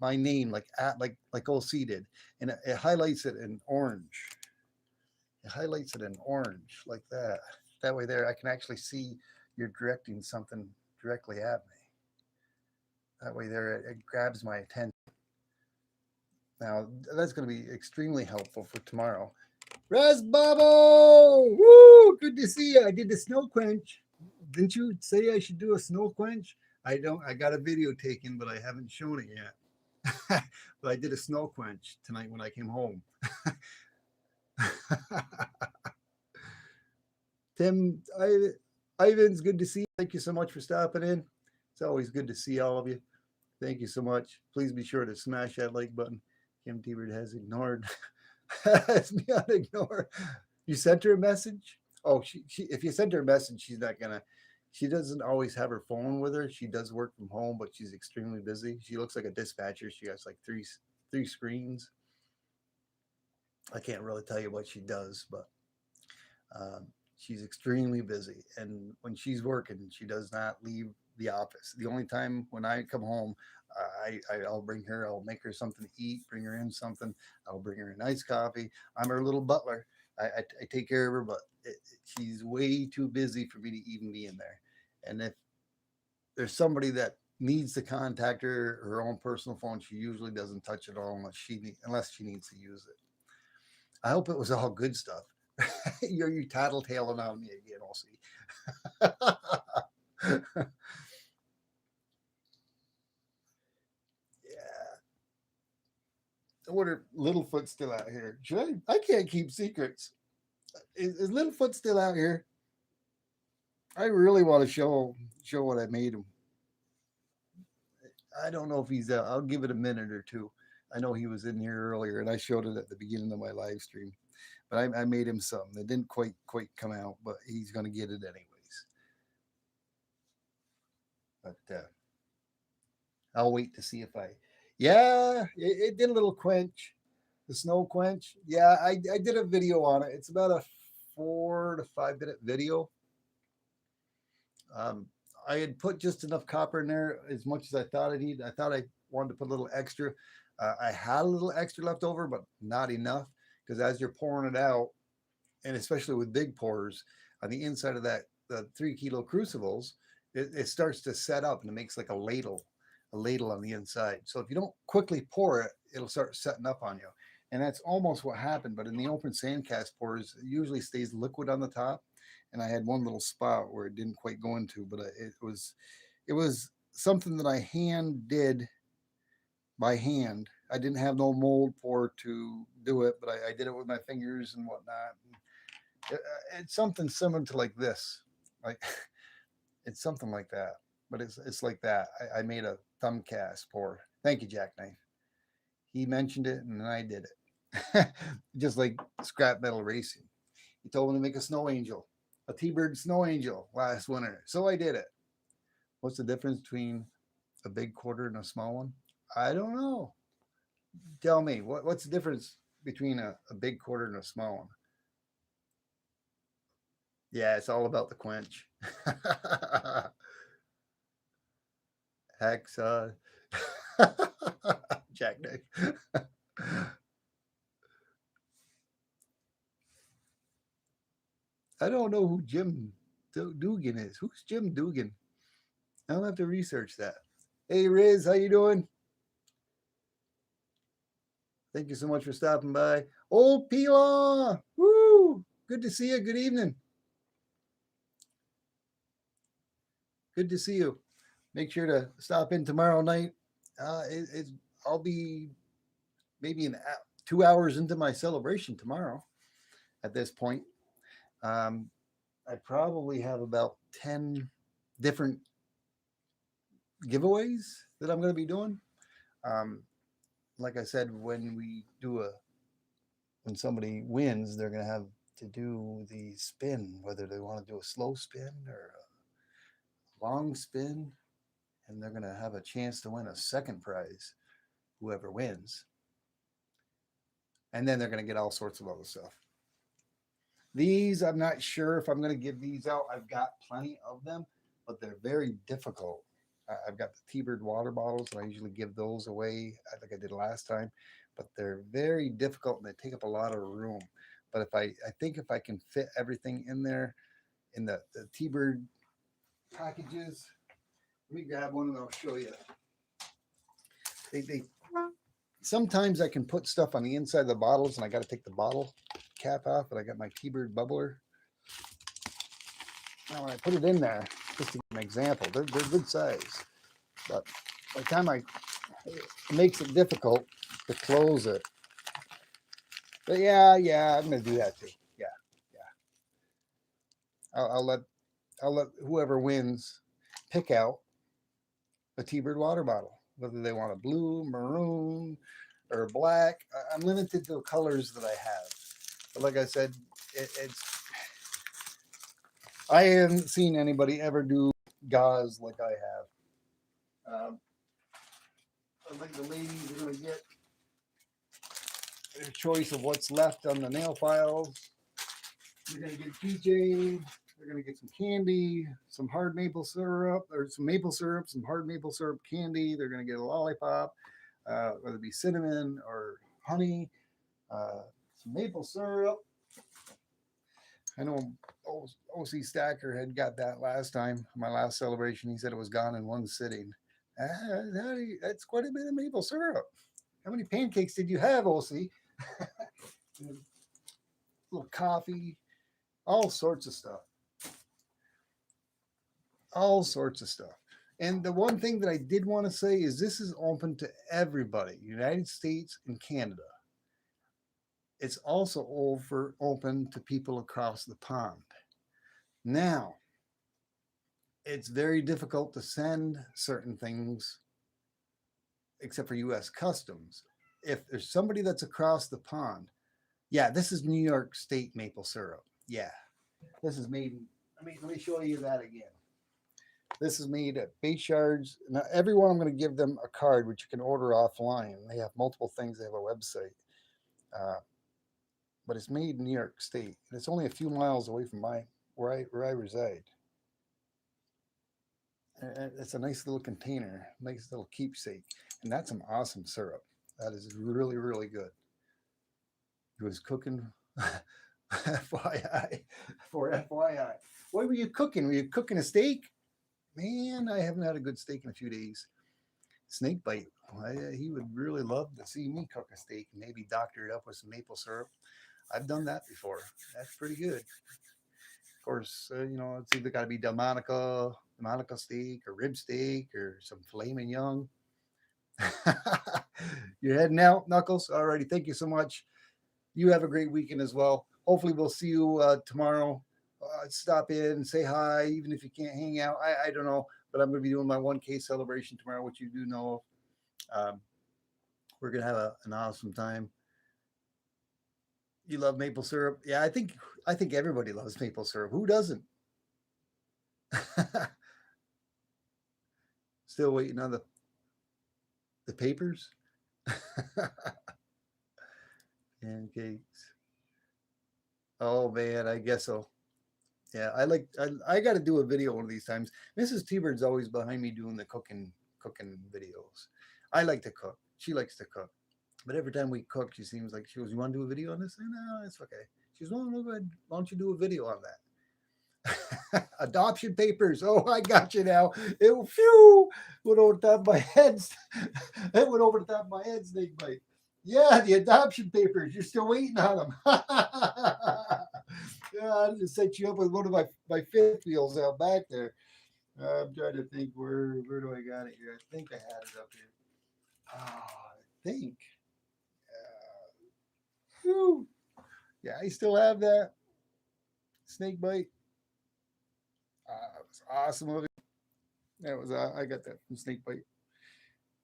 my name like OC did, and it highlights it in orange. It highlights it in orange like that. That way there, I can actually see you're directing something directly at me. That way there, it grabs my attention. Now, that's going to be extremely helpful for tomorrow. Res Bubble! Woo! Good to see you. I did the snow quench. Didn't you say I should do a snow quench? I got a video taken, but I haven't shown it yet. But I did a snow quench tonight when I came home. Tim, Ivan's good to see you. Thank you so much for stopping in. It's always good to see all of you. Thank you so much. Please be sure to smash that like button. Kim T-Bird has ignored. Has me on ignore. You sent her a message? Oh, she if you sent her a message, she's not gonna. She doesn't always have her phone with her. She does work from home, but she's extremely busy. She looks like a dispatcher. She has like three screens. I can't really tell you what she does, but she's extremely busy. And when she's working, she does not leave the office. The only time when I come home, I'll bring her. I'll make her something to eat. Bring her in something. I'll bring her a nice coffee. I'm her little butler. I take care of her, but she's way too busy for me to even be in there. And if there's somebody that needs to contact her own personal phone, she usually doesn't touch it all unless she needs to use it. I hope it was all good stuff. You're tattletaling on me again, I'll see. Yeah. I wonder if Littlefoot's still out here. I can't keep secrets. Is Littlefoot still out here? I really want to show what I made him. I don't know if he's out. I'll give it a minute or two. I know he was in here earlier, and I showed it at the beginning of my live stream. But I made him something. It didn't quite come out, but he's going to get it anyways. But I'll wait to see if Yeah, it did a little quench, the snow quench. Yeah, I did a video on it. It's about a 4 to 5 minute video. I had put just enough copper in there, as much as I thought I needed. I thought I wanted to put a little extra. I had a little extra left over, but not enough, because as you're pouring it out, and especially with big pours, on the inside of the 3 kilo crucibles, it starts to set up and it makes like a ladle on the inside. So if you don't quickly pour it, it'll start setting up on you. And that's almost what happened. But in the open sand cast pours, it usually stays liquid on the top. And I had one little spot where it didn't quite go into, but it was something that I did by hand. I didn't have no mold pour to do it, but I did it with my fingers and whatnot. It's something similar to like this, like it's something like that, but it's like that. I made a thumb cast pour. Thank you, Jackknife. He mentioned it, and I did it, just like scrap metal racing. He told me to make a snow angel, a T-Bird snow angel last winter, so I did it. What's the difference between a big quarter and a small one? I don't know. Tell me, what's the difference between a big quarter and a small one? Yeah, it's all about the quench. Hacksaw. Jackknife. I don't know who Jim Dugan is. Who's Jim Dugan? I'll have to research that. Hey, Riz, how you doing? Thank you so much for stopping by. Old Pila! Woo! Good to see you. Good evening. Good to see you. Make sure to stop in tomorrow night. I'll be maybe 2 hours into my celebration tomorrow. At this point, um, I probably have about 10 different giveaways that I'm going to be doing. Um, like I said, when somebody wins, they're going to have to do the spin, whether they want to do a slow spin or a long spin, and they're going to have a chance to win a second prize, whoever wins. And then they're going to get all sorts of other stuff. These, I'm not sure if I'm going to give these out. I've got plenty of them, but they're very difficult. I've got the T-Bird water bottles, and I usually give those away. I think I did last time, but they're very difficult and they take up a lot of room. But I think if I can fit everything in there, in the T-Bird packages, let me grab one and I'll show you. They sometimes I can put stuff on the inside of the bottles, and I got to take the bottle cap off, but I got my T-Bird bubbler. Now when I put it in there, just to give an example, they're good size, but by the time it makes it difficult to close it. But yeah, I'm gonna do that too. Yeah. I'll let whoever wins pick out a T-Bird water bottle, whether they want a blue, maroon, or black. I'm limited to the colors that I have. But like I said, I haven't seen anybody ever do gauze like I have. I think the ladies are going to get their choice of what's left on the nail files. They're going to get PJ. They're going to get some candy, some hard maple syrup, or some maple syrup, some hard maple syrup candy. They're going to get a lollipop, whether it be cinnamon or honey, some maple syrup. I know OC Stacker had got that last time, my last celebration. He said it was gone in one sitting. That's quite a bit of maple syrup. How many pancakes did you have, OC? A little coffee, all sorts of stuff. All sorts of stuff. And the one thing that I did want to say is this is open to everybody, United States and Canada. It's also open to people across the pond. Now, it's very difficult to send certain things except for U.S. Customs. If there's somebody that's across the pond, yeah, this is New York State maple syrup. Yeah, this is made. Let me show you that again. This is made at Baychards. Now, everyone, I'm going to give them a card which you can order offline. They have multiple things. They have a website. But it's made in New York State, and it's only a few miles away from where I reside. And it's a nice little container, nice little keepsake, and that's some awesome syrup. That is really, really good. It was cooking, FYI, for FYI. What were you cooking? Were you cooking a steak? Man, I haven't had a good steak in a few days. Snake bite. He would really love to see me cook a steak and maybe doctor it up with some maple syrup. I've done that before. That's pretty good. Of course, it's either got to be Delmonico steak or rib steak or some filet mignon. You're heading out, Knuckles. Alrighty, thank you so much. You have a great weekend as well. Hopefully, we'll see you tomorrow. Stop in, say hi, even if you can't hang out. I don't know, but I'm going to be doing my 1K celebration tomorrow, which you do know of. We're going to have an awesome time. You love maple syrup? Yeah, I think everybody loves maple syrup. Who doesn't? Still waiting on the papers. Pancakes. Oh man, I guess so. Yeah, I got to do a video one of these times. Mrs. T-Bird's always behind me doing the cooking videos. I like to cook. She likes to cook. But every time we cook, she seems like she goes, "You want to do a video on this?" No, it's okay. She goes, "No, go ahead. Why don't you do a video on that?" Adoption papers. Oh, I got you now. It went over the top of my head. It went over the top of my head, snake bite. Yeah, the adoption papers. You're still waiting on them. Yeah, I just set you up with one of my fifth wheels out back there. I'm trying to think where do I got it here? I think I had it up here. I think. Whew. Yeah, I still have that snake bite. It was awesome of it. That was I got that from snake bite.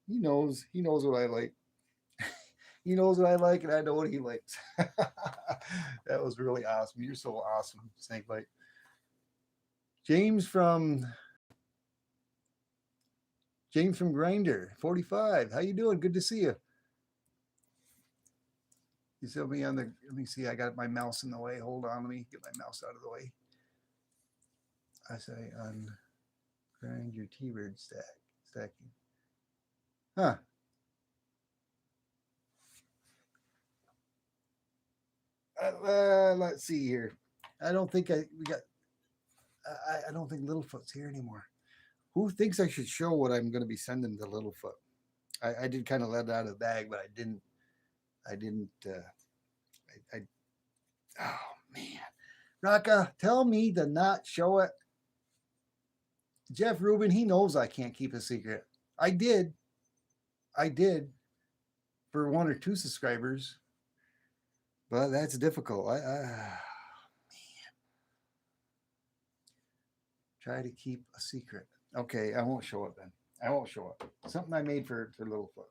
He knows. He knows what I like. He knows what I like, and I know what he likes. That was really awesome. You're so awesome, snake bite. James from James from Grinder, 45. How you doing? Good to see you. You saw me on the. Let me see. I got my mouse in the way. Hold on. Let me get my mouse out of the way. I say on grind your T-bird stacking. Huh. Let's see here. I don't think we got. I don't think Littlefoot's here anymore. Who thinks I should show what I'm going to be sending to Littlefoot? I did kind of let it out of the bag, but I didn't. I didn't. I. Oh man, Raka, tell me to not show it. Jeff Rubin, he knows I can't keep a secret. I did. I did for one or two subscribers, but that's difficult. Try to keep a secret. Okay, I won't show it then. I won't show it. Something I made for Littlefoot.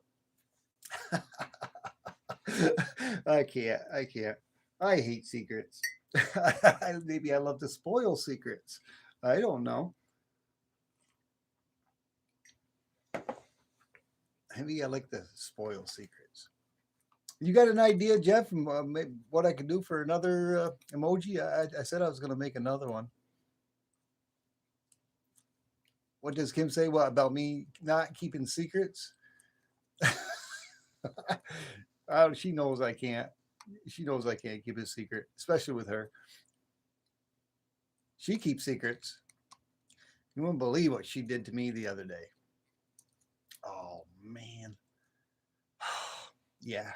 I can't. I can't. I hate secrets. Maybe I love to spoil secrets. I don't know. Maybe I like to spoil secrets. You got an idea, Jeff, what I could do for another emoji? I said I was going to make another one. What does Kim say? What about me not keeping secrets? Oh, she knows I can't. She knows I can't keep a secret, especially with her. She keeps secrets. You wouldn't believe what she did to me the other day. Oh man. Yeah.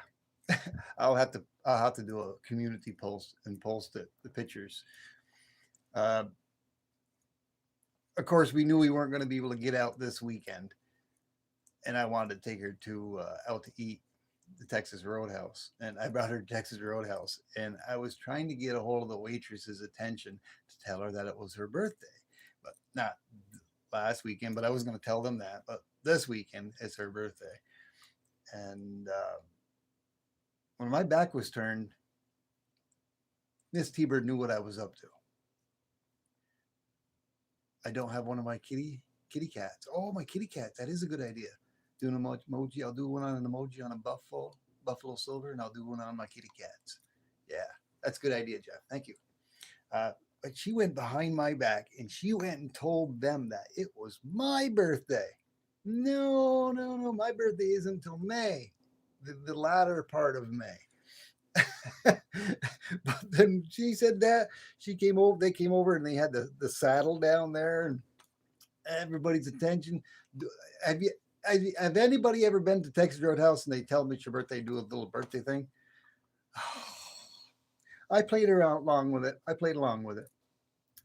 I'll have to do a community post and post it, the pictures. Uh, of course, we knew we weren't going to be able to get out this weekend, and I wanted to take her to out to eat the Texas Roadhouse, and I brought her to Texas Roadhouse, and I was trying to get a hold of the waitress's attention to tell her that it was her birthday, but not last weekend. But I was going to tell them that, but this weekend is her birthday, and when my back was turned, Miss T-Bird knew what I was up to. I don't have one of my kitty cats. Oh, my kitty cat. That is a good idea. Doing an emoji. I'll do one on an emoji on a buffalo silver, and I'll do one on my kitty cats. Yeah, that's a good idea, Jeff. Thank you. But she went behind my back and she went and told them that it was my birthday. No, no, no. My birthday isn't until May, the latter part of May. But then she said that she came over. They came over and they had the saddle down there and everybody's attention. Have you? Have anybody ever been to Texas Roadhouse and they tell me it's your birthday, do a little birthday thing? I played around along with it. I played along with it.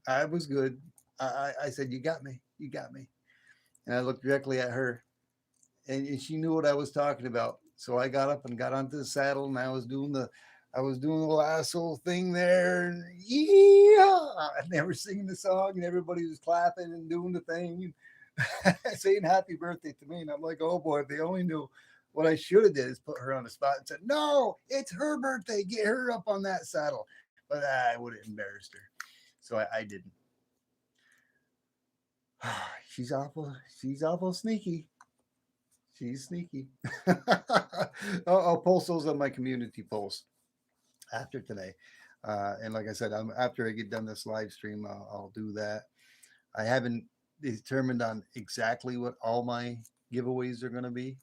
I was good. I said, "You got me. You got me." And I looked directly at her, and she knew what I was talking about. So I got up and got onto the saddle, and I was doing the lasso thing there, and yeah, I never singing the song, and everybody was clapping and doing the thing, saying happy birthday to me. And I'm like, oh boy, if they only knew what I should have did is put her on the spot and said, no, it's her birthday. Get her up on that saddle. But I would have embarrassed her. So I didn't. She's awful sneaky. She's sneaky. I'll post those on my community post after today. And like I said, after I get done this live stream, I'll do that. I haven't determined on exactly what all my giveaways are going to be.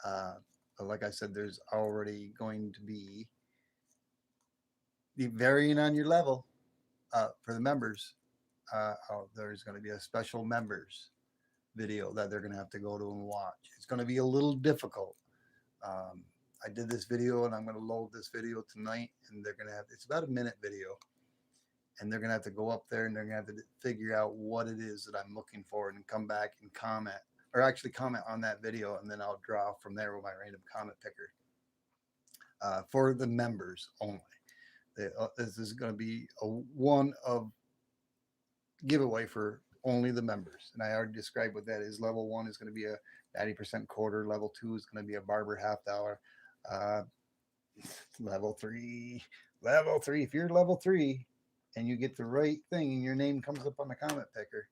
But like I said, there's already going to be varying on your level for the members. There's going to be a special members video that they're going to have to go to and watch. It's going to be a little difficult. Um, I did this video and I'm going to load this video tonight, and they're going to have it's about a minute video, and they're going to have to go up there and they're going to have to figure out what it is that I'm looking for and come back and comment, or actually comment on that video, and then I'll draw from there with my random comment picker for the members only. This is going to be a one of giveaway for only the members. And I already described what that is. Level 1 is going to be a 90% quarter. Level 2 is going to be a barber $half. Level 3, if you're level 3 and you get the right thing and your name comes up on the comment picker,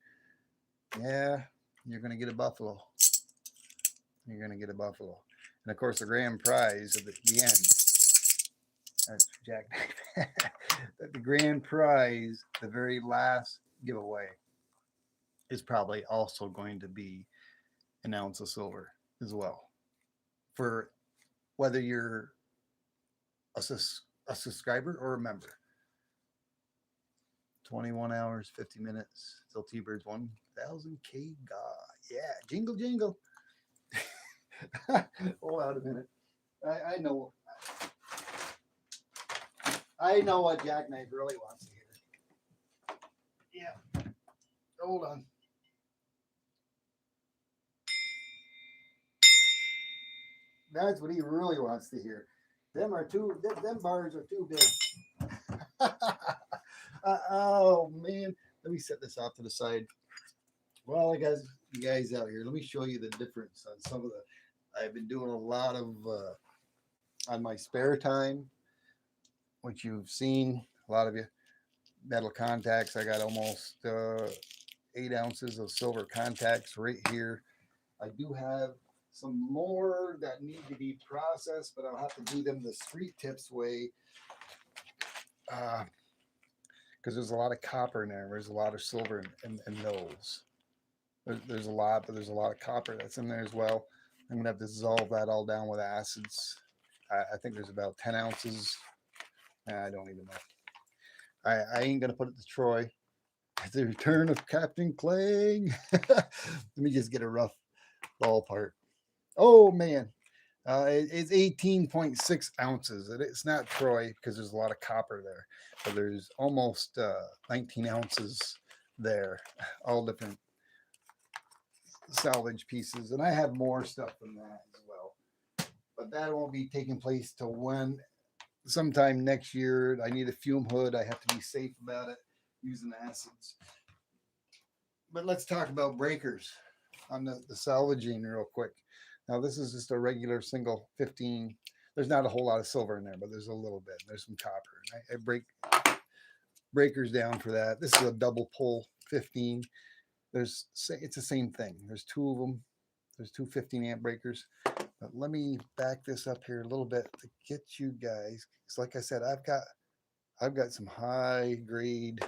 yeah, you're going to get a buffalo. You're going to get a buffalo. And of course, the grand prize at the end, that's Jack. The grand prize, the very last giveaway, is probably also going to be an ounce of silver as well. For whether you're a subscriber or a member. 21 hours, 50 minutes till T-Bird's 1,000K God. Yeah, jingle, jingle. Hold on a minute. I know what Jackknife really wants to hear. Yeah. Hold on. That's what he really wants to hear. Them bars are too big. Oh man. Let me set this off to the side. Well, you guys out here, let me show you the difference on some of the. I've been doing a lot of on my spare time, which you've seen, a lot of you, metal contacts. I got almost 8 ounces of silver contacts right here. I do have some more that need to be processed, but I'll have to do them the Street Tips way, because there's a lot of copper in there. There's a lot of silver in those. There's a lot, but there's a lot of copper that's in there as well. I'm gonna have to dissolve that all down with acids. I think there's about 10 ounces. I don't even know. I ain't gonna put it to Troy. The return of Captain Clegg. Let me just get a rough ballpark. Oh man, it's 18.6 ounces. It's not Troy because there's a lot of copper there, but there's almost 19 ounces there, all different salvage pieces, and I have more stuff than that as well. But that won't be taking place till when sometime next year. I need a fume hood. I have to be safe about it using acids. But let's talk about breakers on the salvaging real quick. Now this is just a regular single 15. There's not a whole lot of silver in there, but there's a little bit. There's some copper. I break breakers down for that. This is a double pull 15. It's the same thing. There's 2 of them. There's 2 15-amp breakers. But let me back this up here a little bit to get you guys. Because like I said, I've got some high grade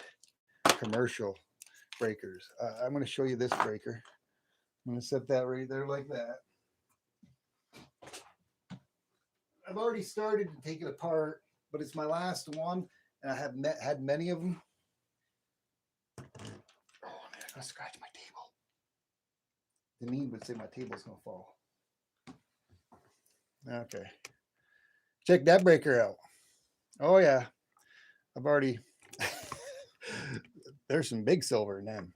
commercial breakers. I'm going to show you this breaker. I'm going to set that right there like that. I've already started to take it apart, but it's my last one, and I have had many of them. Oh man, I'm gonna scratch my table. Deneen would say my table's gonna fall. Okay, check that breaker out. Oh yeah, I've already. There's some big silver in them.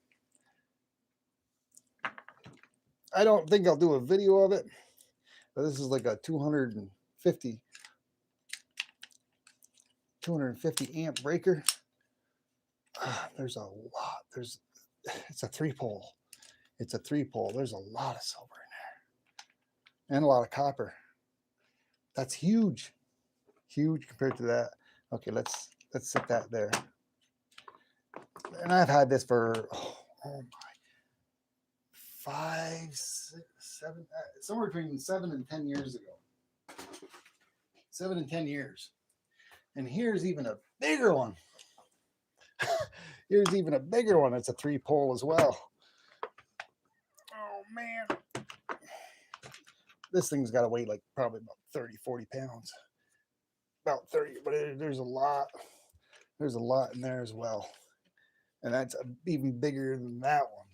I don't think I'll do a video of it, but this is like a 250 amp breaker. There's a lot. It's a 3-pole. It's a 3-pole. There's a lot of silver in there and a lot of copper. That's huge compared to that. Okay, let's set that there. And I've had this for my 5, 6, 7, somewhere between 7 and 10 years ago. 7 and 10 years. And here's even a bigger one. Here's even a bigger one. It's a 3-pole as well. Oh man. This thing's got to weigh like probably about 30, 40 pounds. About 30, but there's a lot. There's a lot in there as well. And that's even bigger than that one.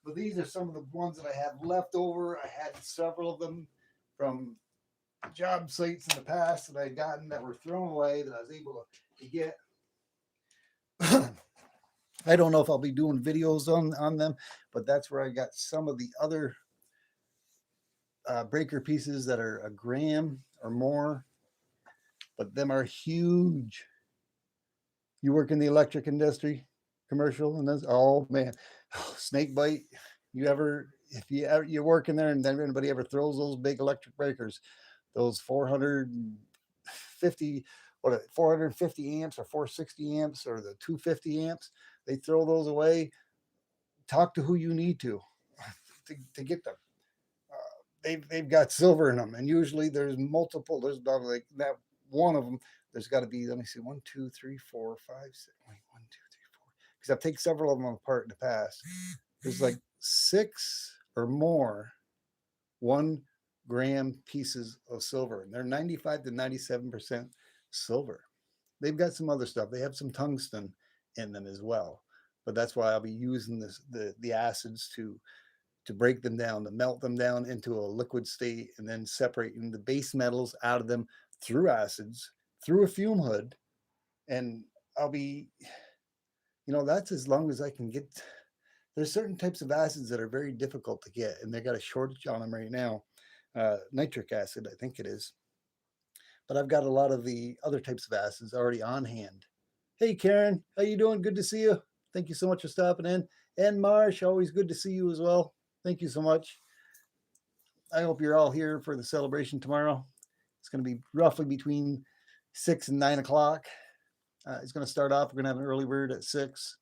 But these are some of the ones that I have left over. I had several of them from job sites in the past that I'd gotten that were thrown away that I was able to get. I don't know if I'll be doing videos on them, but that's where I got some of the other breaker pieces that are a gram or more, but them are huge. You work in the electric industry, commercial, and this. Oh man, snake bite. You ever, if you ever, you work in there, and then anybody ever throws those big electric breakers, those 450, 450 amps or 460 amps or the 250 amps, they throw those away. Talk to who you need to get them. They've got silver in them, and usually there's multiple. There's about like that one of them. There's got to be, let me see, one, two, three, four, five, six. Wait, one, two, three, four. Because I've taken several of them apart in the past. There's like 6 or more 1 gram pieces of silver, and they're 95 to 97% silver. They've got some other stuff. They have some tungsten in them as well, but that's why I'll be using the acids to break them down, to melt them down into a liquid state, and then separating the base metals out of them through acids, through a fume hood. And I'll be, that's as long as I can get. There's certain types of acids that are very difficult to get, and they got a shortage on them right now. Nitric acid, I think it is. But I've got a lot of the other types of acids already on hand. Hey, Karen, how you doing? Good to see you. Thank you so much for stopping in. And Marsh, always good to see you as well. Thank you so much. I hope you're all here for the celebration tomorrow. It's going to be roughly between 6 and 9 o'clock. It's going to start off. We're going to have an early bird at 6.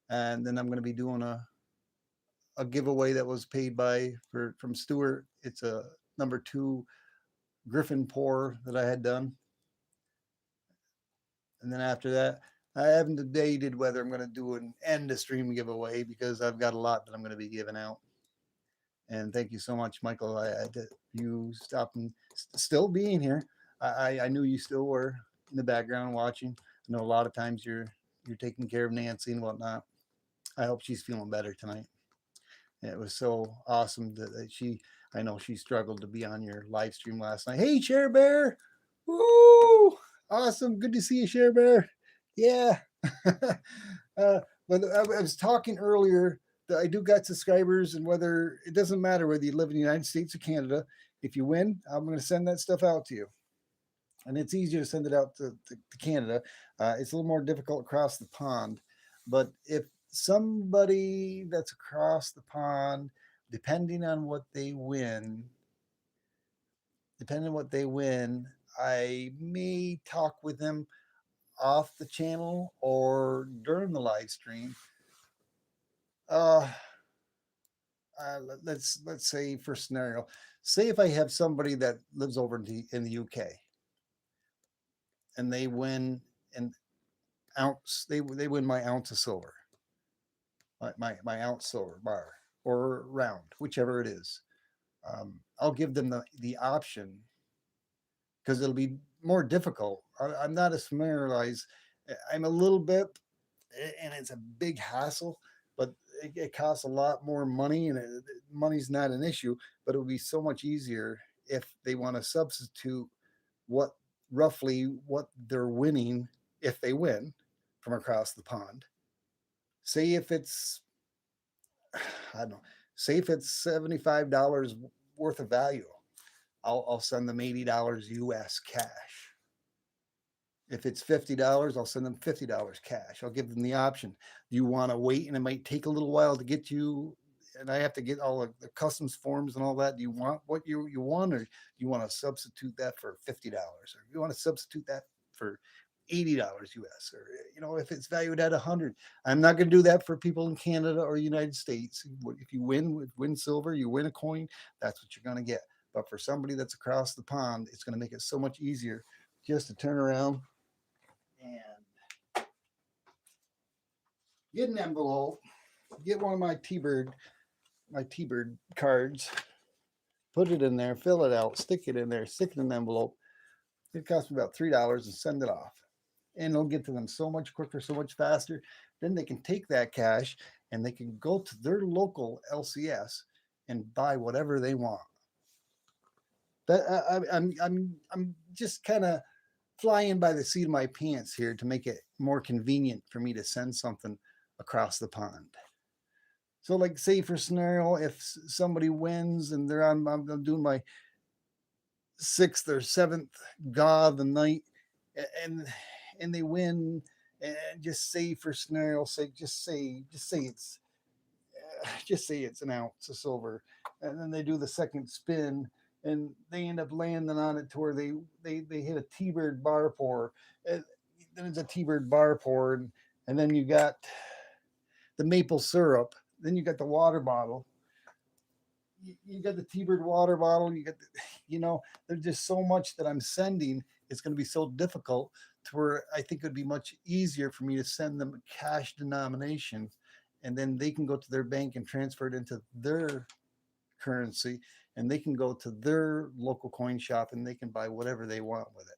And then I'm going to be doing a giveaway that was paid from Stuart. It's a number 2 Griffin pour that I had done. And then after that, I haven't debated whether I'm going to do an end of stream giveaway because I've got a lot that I'm going to be giving out. And thank you so much, Michael. You stopping, still being here. I knew you still were in the background watching. I know a lot of times you're taking care of Nancy and whatnot. I hope she's feeling better tonight. And it was so awesome that I know she struggled to be on your live stream last night. Hey, Share Bear. Woo! Awesome. Good to see you, Share Bear. Yeah. But I was talking earlier that I do got subscribers, and whether it doesn't matter whether you live in the United States or Canada, if you win, I'm going to send that stuff out to you. And it's easier to send it out to Canada. It's a little more difficult across the pond. But if somebody that's across the pond, depending on what they win, I may talk with them off the channel or during the live stream. Let's say, for scenario, say if I have somebody that lives over in the UK and they win an ounce, they win my ounce of silver, my ounce silver bar or round, whichever it is. I'll give them the option, because it'll be more difficult. I'm not as familiarized. I'm a little bit, and it's a big hassle, but it costs a lot more money, and money's not an issue, but it would be so much easier if they want to substitute roughly what they're winning if they win from across the pond. Say if it's, I don't know, say if it's $75 worth of value, I'll send them $80 US cash. If it's $50, I'll send them $50 cash. I'll give them the option. Do you want to wait, and it might take a little while to get you, and I have to get all the customs forms and all that? Do you want what you want, or do you want to substitute that for $50, or you want to substitute that for $80 US, or if it's valued at 100? I'm not going to do that for people in Canada or United States. If you win silver, you win a coin, that's what you're going to get. But for somebody that's across the pond, it's going to make it so much easier just to turn around and get an envelope, get one of my T-Bird cards, put it in there, fill it out, stick it in there, stick it in an envelope. It costs me about $3 and send it off. And it'll get to them so much quicker, so much faster. Then they can take that cash and they can go to their local LCS and buy whatever they want. But I'm just kind of flying by the seat of my pants here to make it more convenient for me to send something across the pond. So, like, say for scenario, if somebody wins and I'm doing my sixth or seventh god of the night, and and they win, and just say for scenario sake, just say it's an ounce of silver, and then they do the second spin, and they end up landing on it to where they hit a T-bird bar pour, and then it's a T-bird bar pour, and then you got the maple syrup, then you got the water bottle, you got the T-bird water bottle, you got the, there's just so much that I'm sending. It's going to be so difficult to where I think it would be much easier for me to send them a cash denomination, and then they can go to their bank and transfer it into their currency, and they can go to their local coin shop and they can buy whatever they want with it.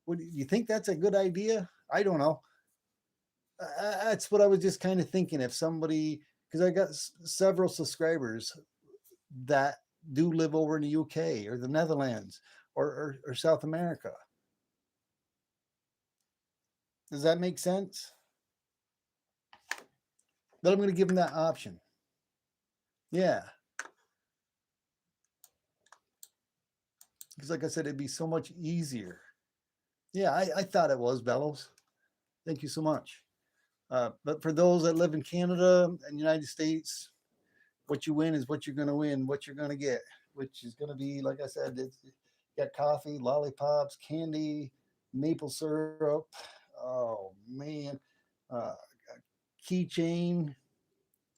What do you think? That's a good idea? I don't know. That's what I was just kind of thinking. If somebody, because I got several subscribers that do live over in the UK or the Netherlands or South America. Does that make sense? But I'm going to give them that option. Yeah. Because like I said, it'd be so much easier. Yeah, I thought it was, Bellows. Thank you so much. But for those that live in Canada and United States, what you win is what you're going to win, what you're going to get, which is going to be, like I said, it's got coffee, lollipops, candy, maple syrup. Oh, man. A keychain,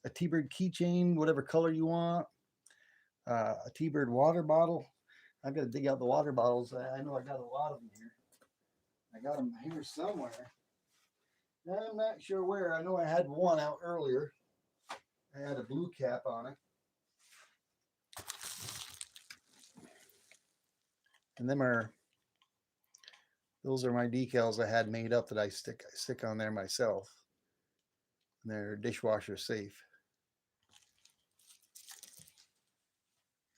a T-bird keychain, whatever color you want. A T-bird water bottle. I've got to dig out the water bottles. I know I got a lot of them here. I got them here somewhere. I'm not sure where. I know I had one out earlier. I had a blue cap on it. And those are my decals I had made up that I stick on there myself. And they're dishwasher safe.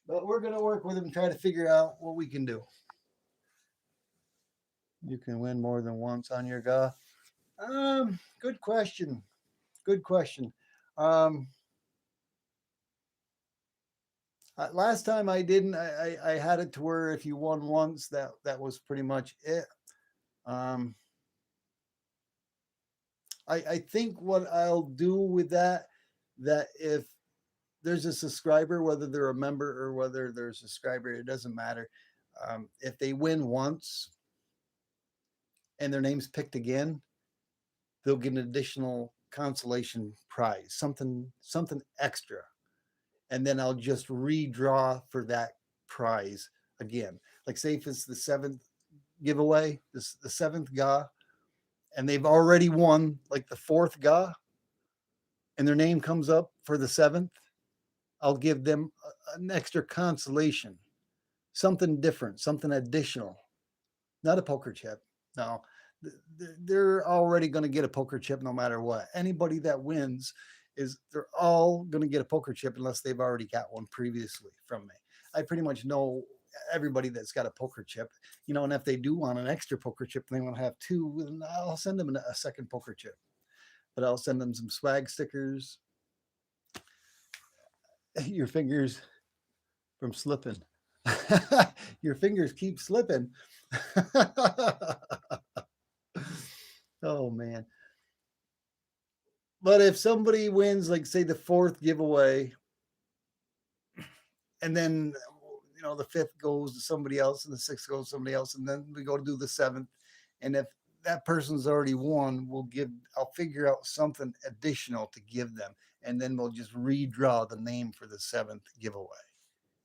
But we're going to work with them and try to figure out what we can do. You can win more than once on your GA. Good question. Good question. Last time I didn't. I had it to where if you won once, that was pretty much it. I think what I'll do with that if there's a subscriber, whether they're a member or whether they're a subscriber, it doesn't matter. If they win once and their name's picked again, they'll get an additional consolation prize, something extra. And then I'll just redraw for that prize again. Like say if it's the seventh giveaway, the seventh GA, and they've already won like the fourth GA, and their name comes up for the seventh, I'll give them an extra consolation, something different, something additional, not a poker chip. No, they're already going to get a poker chip no matter what. Anybody that wins they're all going to get a poker chip unless they've already got one previously from me. I pretty much know everybody that's got a poker chip, and if they do want an extra poker chip, they want to have two, and I'll send them a second poker chip. But I'll send them some swag stickers. Your fingers from slipping. Your fingers keep slipping. Oh, man. But if somebody wins, like say the fourth giveaway, and then the fifth goes to somebody else, and the sixth goes to somebody else, and then we go to do the seventh, and if that person's already won, I'll figure out something additional to give them, and then we'll just redraw the name for the seventh giveaway.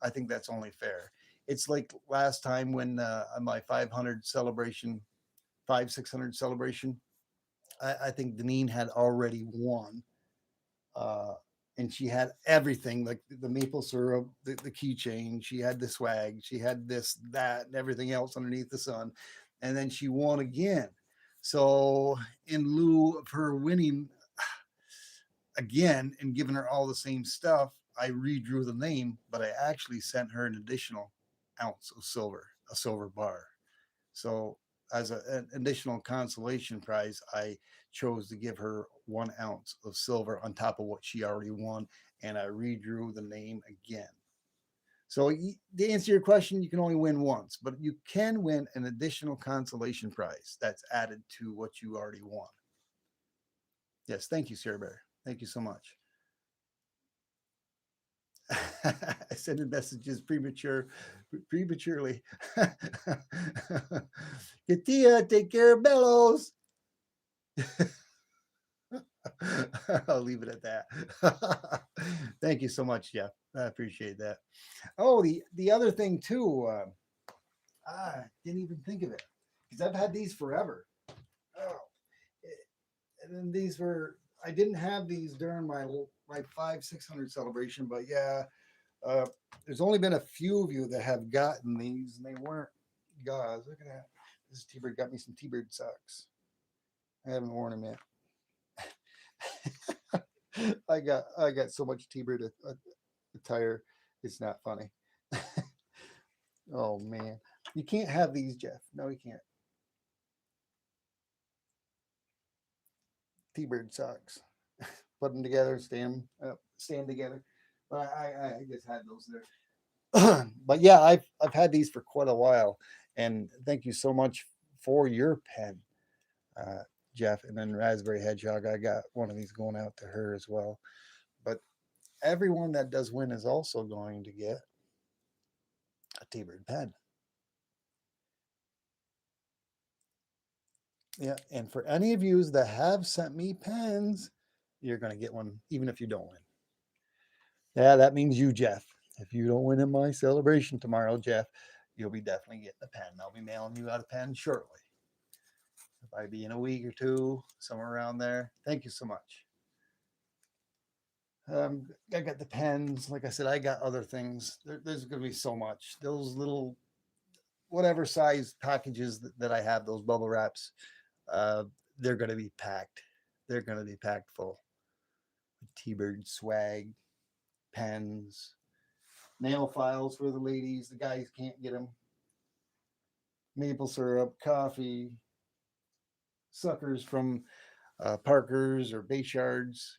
I think that's only fair. It's like last time when on my 500 celebration, 600 celebration, I think Deneen had already won. And she had everything, like the maple syrup, the keychain. She had the swag. She had this, that, and everything else underneath the sun. And then she won again. So in lieu of her winning again and giving her all the same stuff, I redrew the name, but I actually sent her an additional ounce of silver, a silver bar. So as an additional consolation prize, I chose to give her 1 ounce of silver on top of what she already won, and I redrew the name again. So to answer your question, you can only win once, but you can win an additional consolation prize that's added to what you already won. Yes, thank you, Sarah Bear. Thank you so much. I send messages prematurely. Katia, take care of Bellows. I'll leave it at that. Thank you so much, Jeff. I appreciate that. Oh, the other thing too. I didn't even think of it because I've had these forever. Oh, and then these were I didn't have these during my 500-600 celebration, but yeah, uh, there's only been a few of you that have gotten these, and they weren't gauze. Look at that. This T-Bird got me some T-Bird socks. I haven't worn them yet. I got so much T-Bird attire. It's not funny. Oh man, you can't have these, Jeff. No, you can't. T-Bird socks. Put them together, stand together. But I just had those there. But yeah, I've had these for quite a while, and thank you so much for your pen, uh, Jeff. And then Raspberry Hedgehog, I got one of these going out to her as well. But everyone that does win is also going to get a T-Bird pen. Yeah, and for any of you that have sent me pens, you're going to get one, even if you don't win. Yeah, that means you, Jeff. If you don't win in my celebration tomorrow, Jeff, you'll be definitely getting a pen. I'll be mailing you out a pen shortly. If I be in a week or two, somewhere around there. Thank you so much. I got the pens. Like I said, I got other things. There's going to be so much. Those little, whatever size packages that I have, those bubble wraps, uh, they're going to be packed. They're going to be packed full. T-Bird swag, pens, nail files for the ladies. The guys can't get them. Maple syrup, coffee, suckers from Parker's or Bayshard's.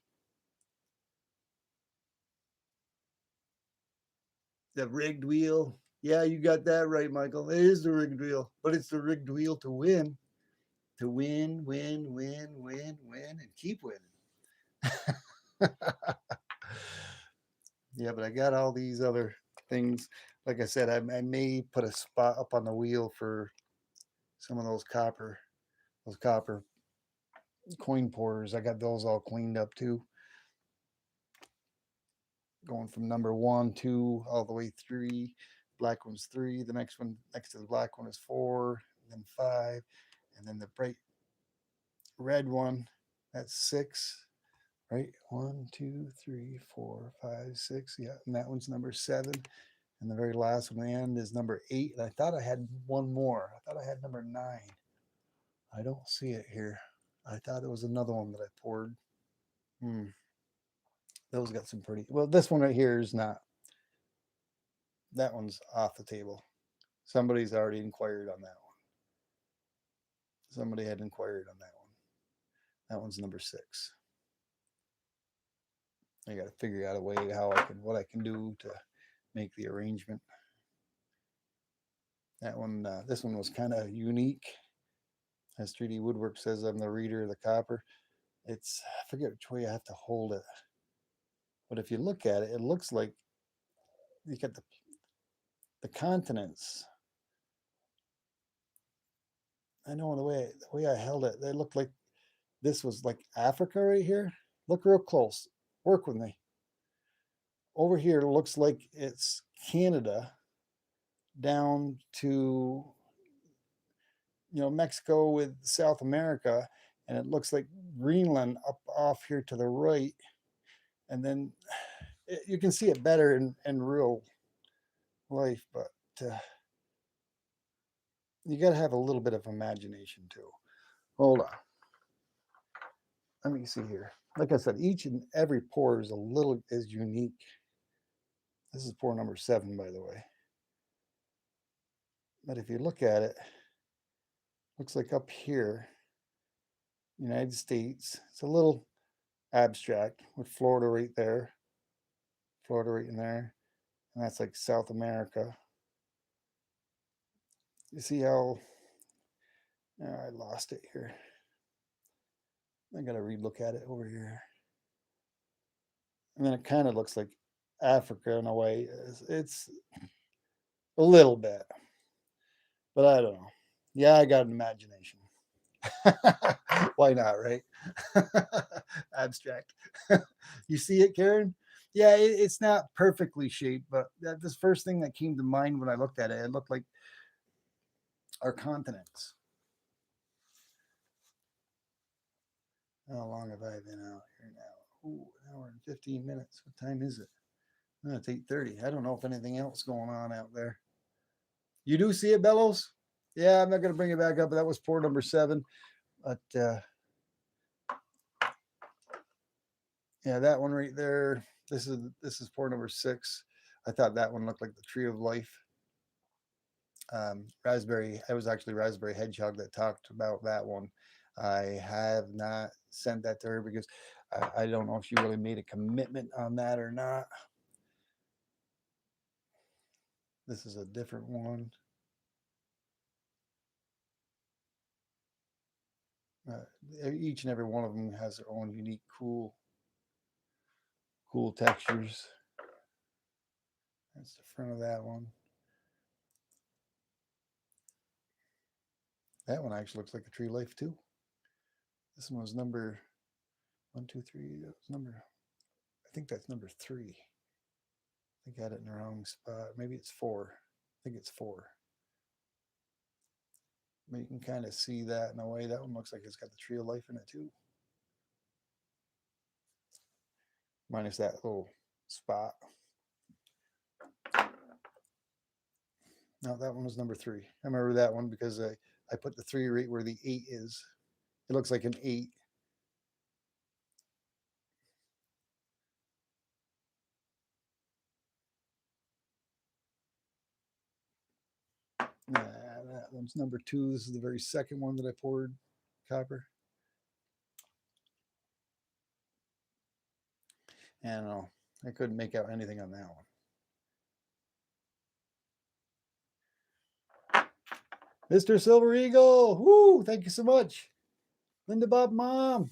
The rigged wheel. Yeah, you got that right, Michael. It is the rigged wheel, but it's the rigged wheel to win. To win, win, win, win, win, and keep winning. Yeah, but I got all these other things. Like I said, I may put a spot up on the wheel for some of those copper coin pourers. I got those all cleaned up too. Going from number 1, 2, all the way 3. Black one's 3. The next one next to the black one is 4, and then 5, and then the bright red one, that's 6. Right? 1, 2, 3, 4, 5, 6. Yeah, and that one's number 7. And the very last one, the end, is number 8. And I thought I had one more. I thought I had number 9. I don't see it here. I thought it was another one that I poured. Those got some pretty. Well, this one right here is not. That one's off the table. Somebody's already inquired on that one. Somebody had inquired on that one. That one's number 6. I got to figure out a way what I can do to make the arrangement. That one, this one was kind of unique. As 3D Woodwork says, I'm the reader of the copper. I forget which way I have to hold it. But if you look at it, it looks like you got the continents. I know the way I held it, they looked like this was like Africa right here. Look real close. Work with me. Over here, it looks like it's Canada down to Mexico with South America, and it looks like Greenland up off here to the right, and then you can see it better in real life, but you got to have a little bit of imagination too. Hold on, let me see here. Like I said, each and every pour is unique. This is pour number 7, by the way. But if you look at it, looks like up here, United States. It's a little abstract with Florida right there, Florida right in there, and that's like South America. You see how I lost it here. I gotta relook at it over here. And then it kind of looks like Africa in a way. It's a little bit, but I don't know. Yeah, I got an imagination. Why not, right? Abstract. You see it, Karen? Yeah, it's not perfectly shaped, but this first thing that came to mind when I looked at it, it looked like our continents. How long have I been out here now? Ooh, an hour and 15 minutes. What time is it? Oh, it's 8:30. I don't know if anything else going on out there. You do see it, Bellows? Yeah, I'm not going to bring it back up. But that was pour number 7. But yeah, that one right there. This is pour number 6. I thought that one looked like the Tree of Life. Raspberry. I was actually Raspberry Hedgehog that talked about that one. I have not sent that to her because I don't know if she really made a commitment on that or not. This is a different one. Each and every one of them has their own unique, cool textures. That's the front of that one. That one actually looks like a Tree of Life too. This one was number 1, 2, 3. That was number. I think that's number 3. I think I had it in the wrong spot. Maybe it's 4. I think it's 4. But you can kind of see that in a way. That one looks like it's got the Tree of Life in it too. Minus that little spot. No, that one was number 3. I remember that one because I put the 3 right where the 8 is. It looks like an 8. That one's number 2. This is the very second one that I poured copper. And I couldn't make out anything on that one. Mr. Silver Eagle, woo! Thank you so much. Linda Bob Mom,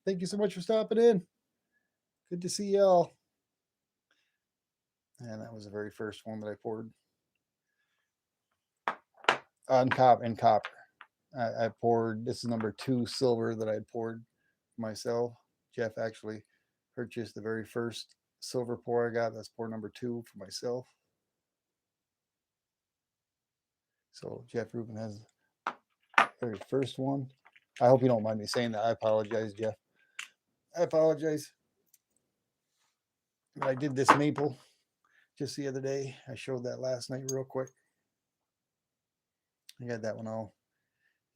thank you so much for stopping in. Good to see y'all. And that was the very first one that I poured in copper. I poured, this is number 2 silver that I poured myself. Jeff actually purchased the very first silver pour I got. That's pour number 2 for myself. So Jeff Rubin has the very first one. I hope you don't mind me saying that. I apologize, Jeff. I apologize. I did this maple just the other day. I showed that last night real quick. I got that one all.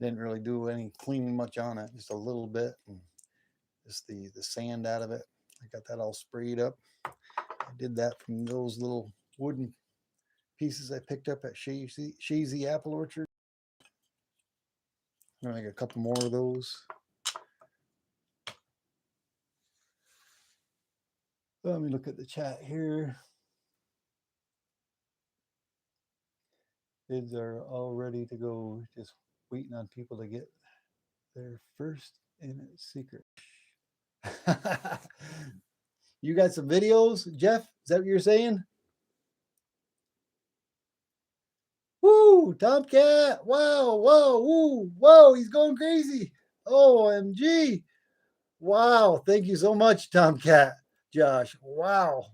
Didn't really do any cleaning much on it, just a little bit. And just the sand out of it. I got that all sprayed up. I did that from those little wooden pieces I picked up at Shazy Apple Orchard. I'm gonna make a couple more of those. Let me look at the chat here. Bids are all ready to go, just waiting on people to get their first in secret. You got some videos, Jeff? Is that what you're saying? Woo, Tomcat. Wow, whoa, woo, whoa, he's going crazy. OMG. Wow, thank you so much, Tomcat. Josh. Wow.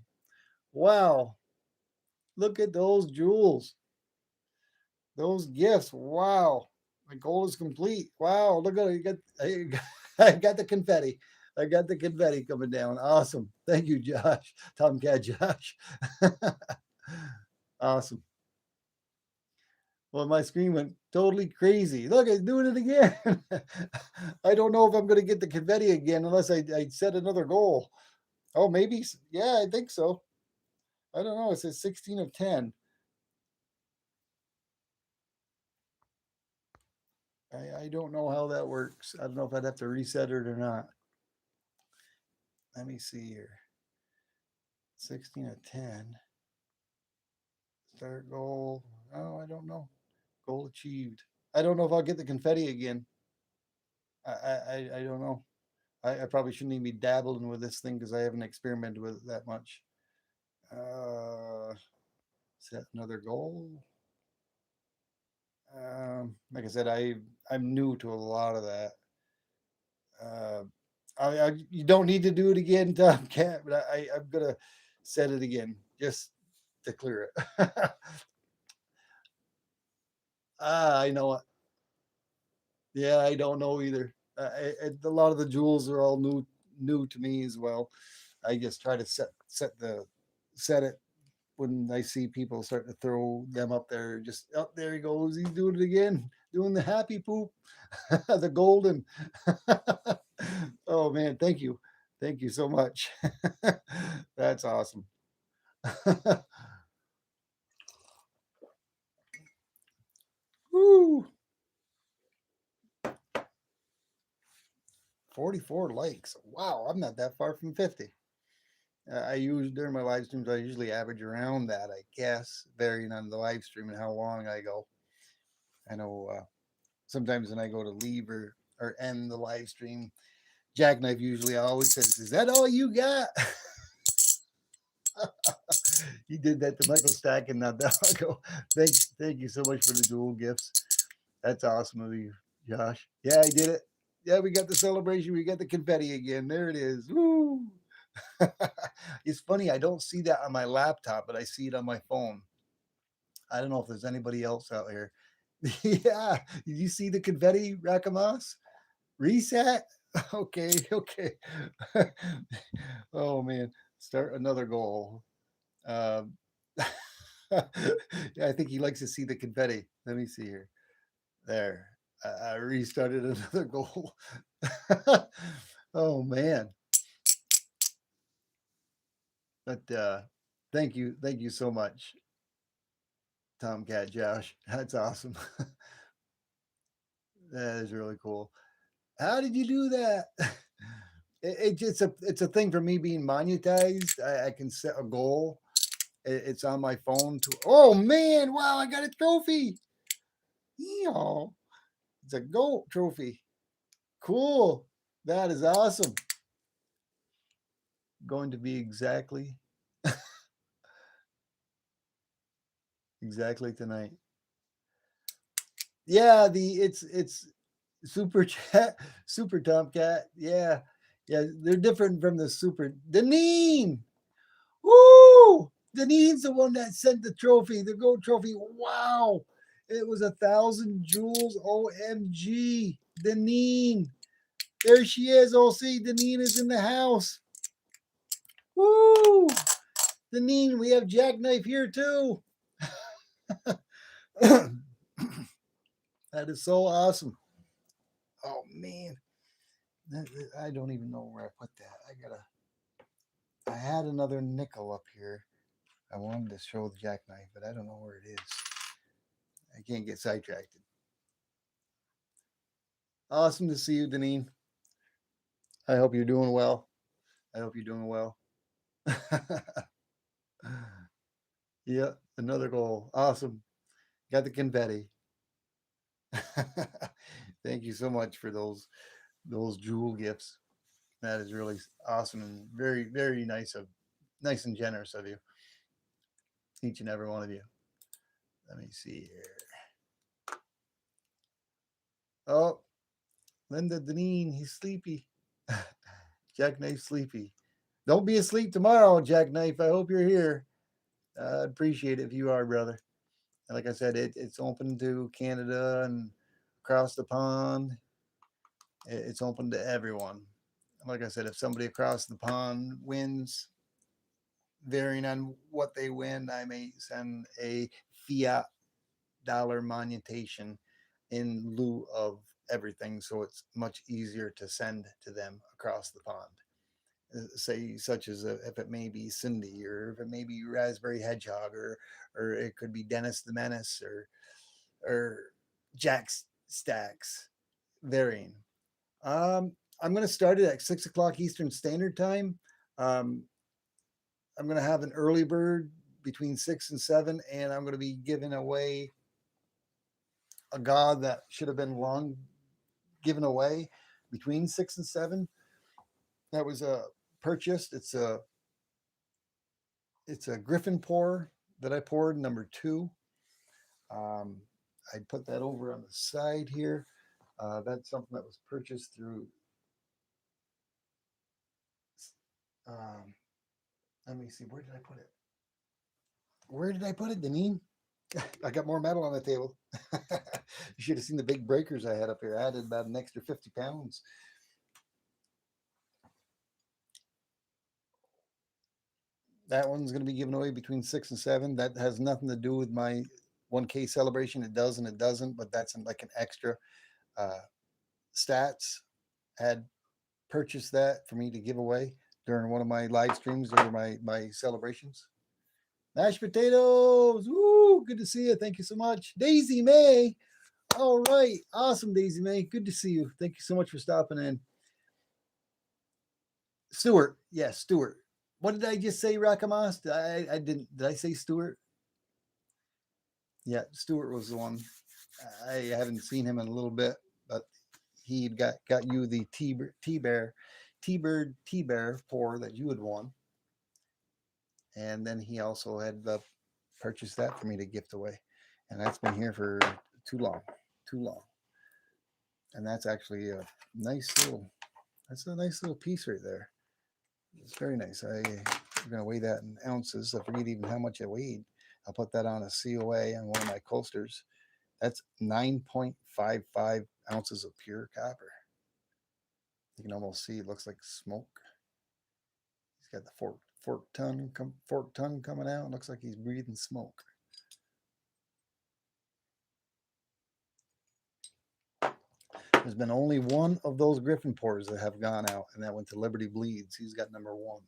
Wow. Look at those jewels. Those gifts. Wow. My goal is complete. Wow. Look at it. I got the confetti. I got the confetti coming down. Awesome. Thank you, Josh. Tomcat Josh. Awesome. Well, my screen went totally crazy. Look, it's doing it again. I don't know if I'm going to get the confetti again unless I set another goal. Oh, maybe. Yeah, I think so. I don't know. It says 16 of 10. I don't know how that works. I don't know if I'd have to reset it or not. Let me see here. 16 of 10. Start goal. Oh, I don't know. Goal achieved. I don't know if I'll get the confetti again. I don't know. I probably shouldn't even be dabbling with this thing because I haven't experimented with it that much. Set another goal. Like I said, I'm new to a lot of that. Uh, you don't need to do it again, Tomcat, but I'm gonna set it again just to clear it. I know it. Yeah, I don't know either. A lot of the jewels are all new to me as well. I just try to set it when I see people starting to throw them up there. Just up oh, there he goes. He's doing it again, doing the happy poop, the golden. Oh man, thank you so much. That's awesome. Woo! 44 likes. Wow, I'm not that far from 50. I use during my live streams. I usually average around that, I guess, varying on the live stream and how long I go. I know sometimes when I go to leave or end the live stream, Jackknife usually always says, "Is that all you got?" He did that to Michael Stack and not that long ago. Thank you so much for the dual gifts. That's awesome of you, Josh. Yeah, I did it. Yeah, we got the celebration. We got the confetti again. There it is. Woo! It's funny. I don't see that on my laptop, but I see it on my phone. I don't know if there's anybody else out here. Yeah. Did you see the confetti, Rakamas? Reset? Okay, okay. Oh man. Start another goal. Um, yeah, I think he likes to see the confetti. Let me see here. There. I restarted another goal. Oh man. But thank you so much, Tomcat Josh. That's awesome. That is really cool. How did you do that? It's a thing for me being monetized. I can set a goal. It's on my phone to. Oh man! Wow! I got a trophy. Yeah, it's a gold trophy. Cool. That is awesome. Going to be exactly tonight. Yeah, the it's super chat, super Tomcat. Yeah, yeah, they're different from the super Deneen. Woo! Deneen's the one that sent the trophy, the gold trophy. Wow, it was 1,000 jewels. OMG, Deneen. There she is. Oh, see, Deneen is in the house. Woo! Deneen, we have Jackknife here too. That is so awesome. Oh man, I don't even know where I put that. I had another nickel up here. I wanted to show the jackknife, but I don't know where it is. I can't get sidetracked. Awesome to see you, Deneen. I hope you're doing well. I hope you're doing well. Yeah, another goal. Awesome. Got the confetti. Thank you so much for those jewel gifts. That is really awesome and very nice and generous of you, each and every one of you. Let me see here. Oh, Linda Deneen, he's sleepy. Jackknife sleepy. Don't be asleep tomorrow, Jackknife. I hope you're here. I'd appreciate it if you are, brother. And like I said, it's open to Canada and across the pond. It's open to everyone. Like I said, if somebody across the pond wins, varying on what they win, I may send a fiat dollar monutation in lieu of everything, so it's much easier to send to them across the pond. Say, such as if it may be Cindy, or if it may be Raspberry Hedgehog, or it could be Dennis the Menace, or Jack's stacks varying. I'm going to start it at 6 o'clock Eastern Standard Time. Um, I'm going to have an early bird between 6 and 7, and I'm going to be giving away a god that should have been long given away between 6 and 7. That was purchased. It's a Griffin pour that I poured, number 2. Um, I put that over on the side here. That's something that was purchased through. Um, Let me see. Where did I put it? Where did I put it, Deneen? I got more metal on the table. You should have seen the big breakers I had up here. I added about an extra 50 pounds. That one's going to be given away between 6 and 7. That has nothing to do with my 1K celebration. It does and it doesn't, but that's like an extra. Uh, Stats had purchased that for me to give away during one of my live streams or my celebrations. Mashed potatoes. Woo, good to see you. Thank you so much. Daisy May. All right. Awesome, Daisy May. Good to see you. Thank you so much for stopping in. Stuart. Yes, Stuart. What did I just say, Rakamas? I didn't. Did I say Stuart? Yeah, Stuart was the one. I haven't seen him in a little bit, but he got you the T-Bear pour that you had won. And then he also had purchased that for me to gift away. And that's been here for too long. And that's actually a nice little piece right there. It's very nice. I'm going to weigh that in ounces. I forget even how much it weighed. I'll put that on a COA on one of my coasters. That's 9.55 ounces of pure copper. You can almost see it looks like smoke. He's got the fork tongue coming out. It looks like he's breathing smoke. There's been only one of those Griffin pours that have gone out, and that went to Liberty Bleeds. He's got number 1.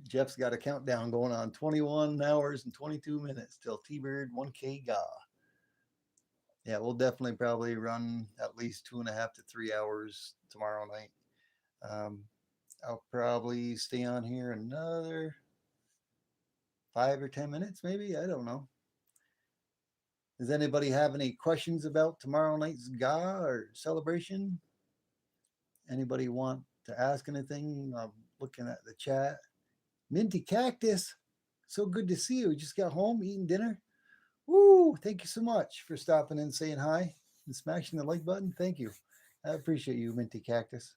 Jeff's got a countdown going on. 21 hours and 22 minutes till T-Bird 1K GA. Yeah, we'll definitely probably run at least 2.5 to 3 hours tomorrow night. I'll probably stay on here another 5 or 10 minutes, maybe. I don't know. Does anybody have any questions about tomorrow night's GA or celebration? Anybody want to ask anything? I'm looking at the chat. Minty Cactus, so good to see you. You just got home eating dinner. Woo! Thank you so much for stopping in, saying hi, and smashing the like button. Thank you. I appreciate you, Minty Cactus.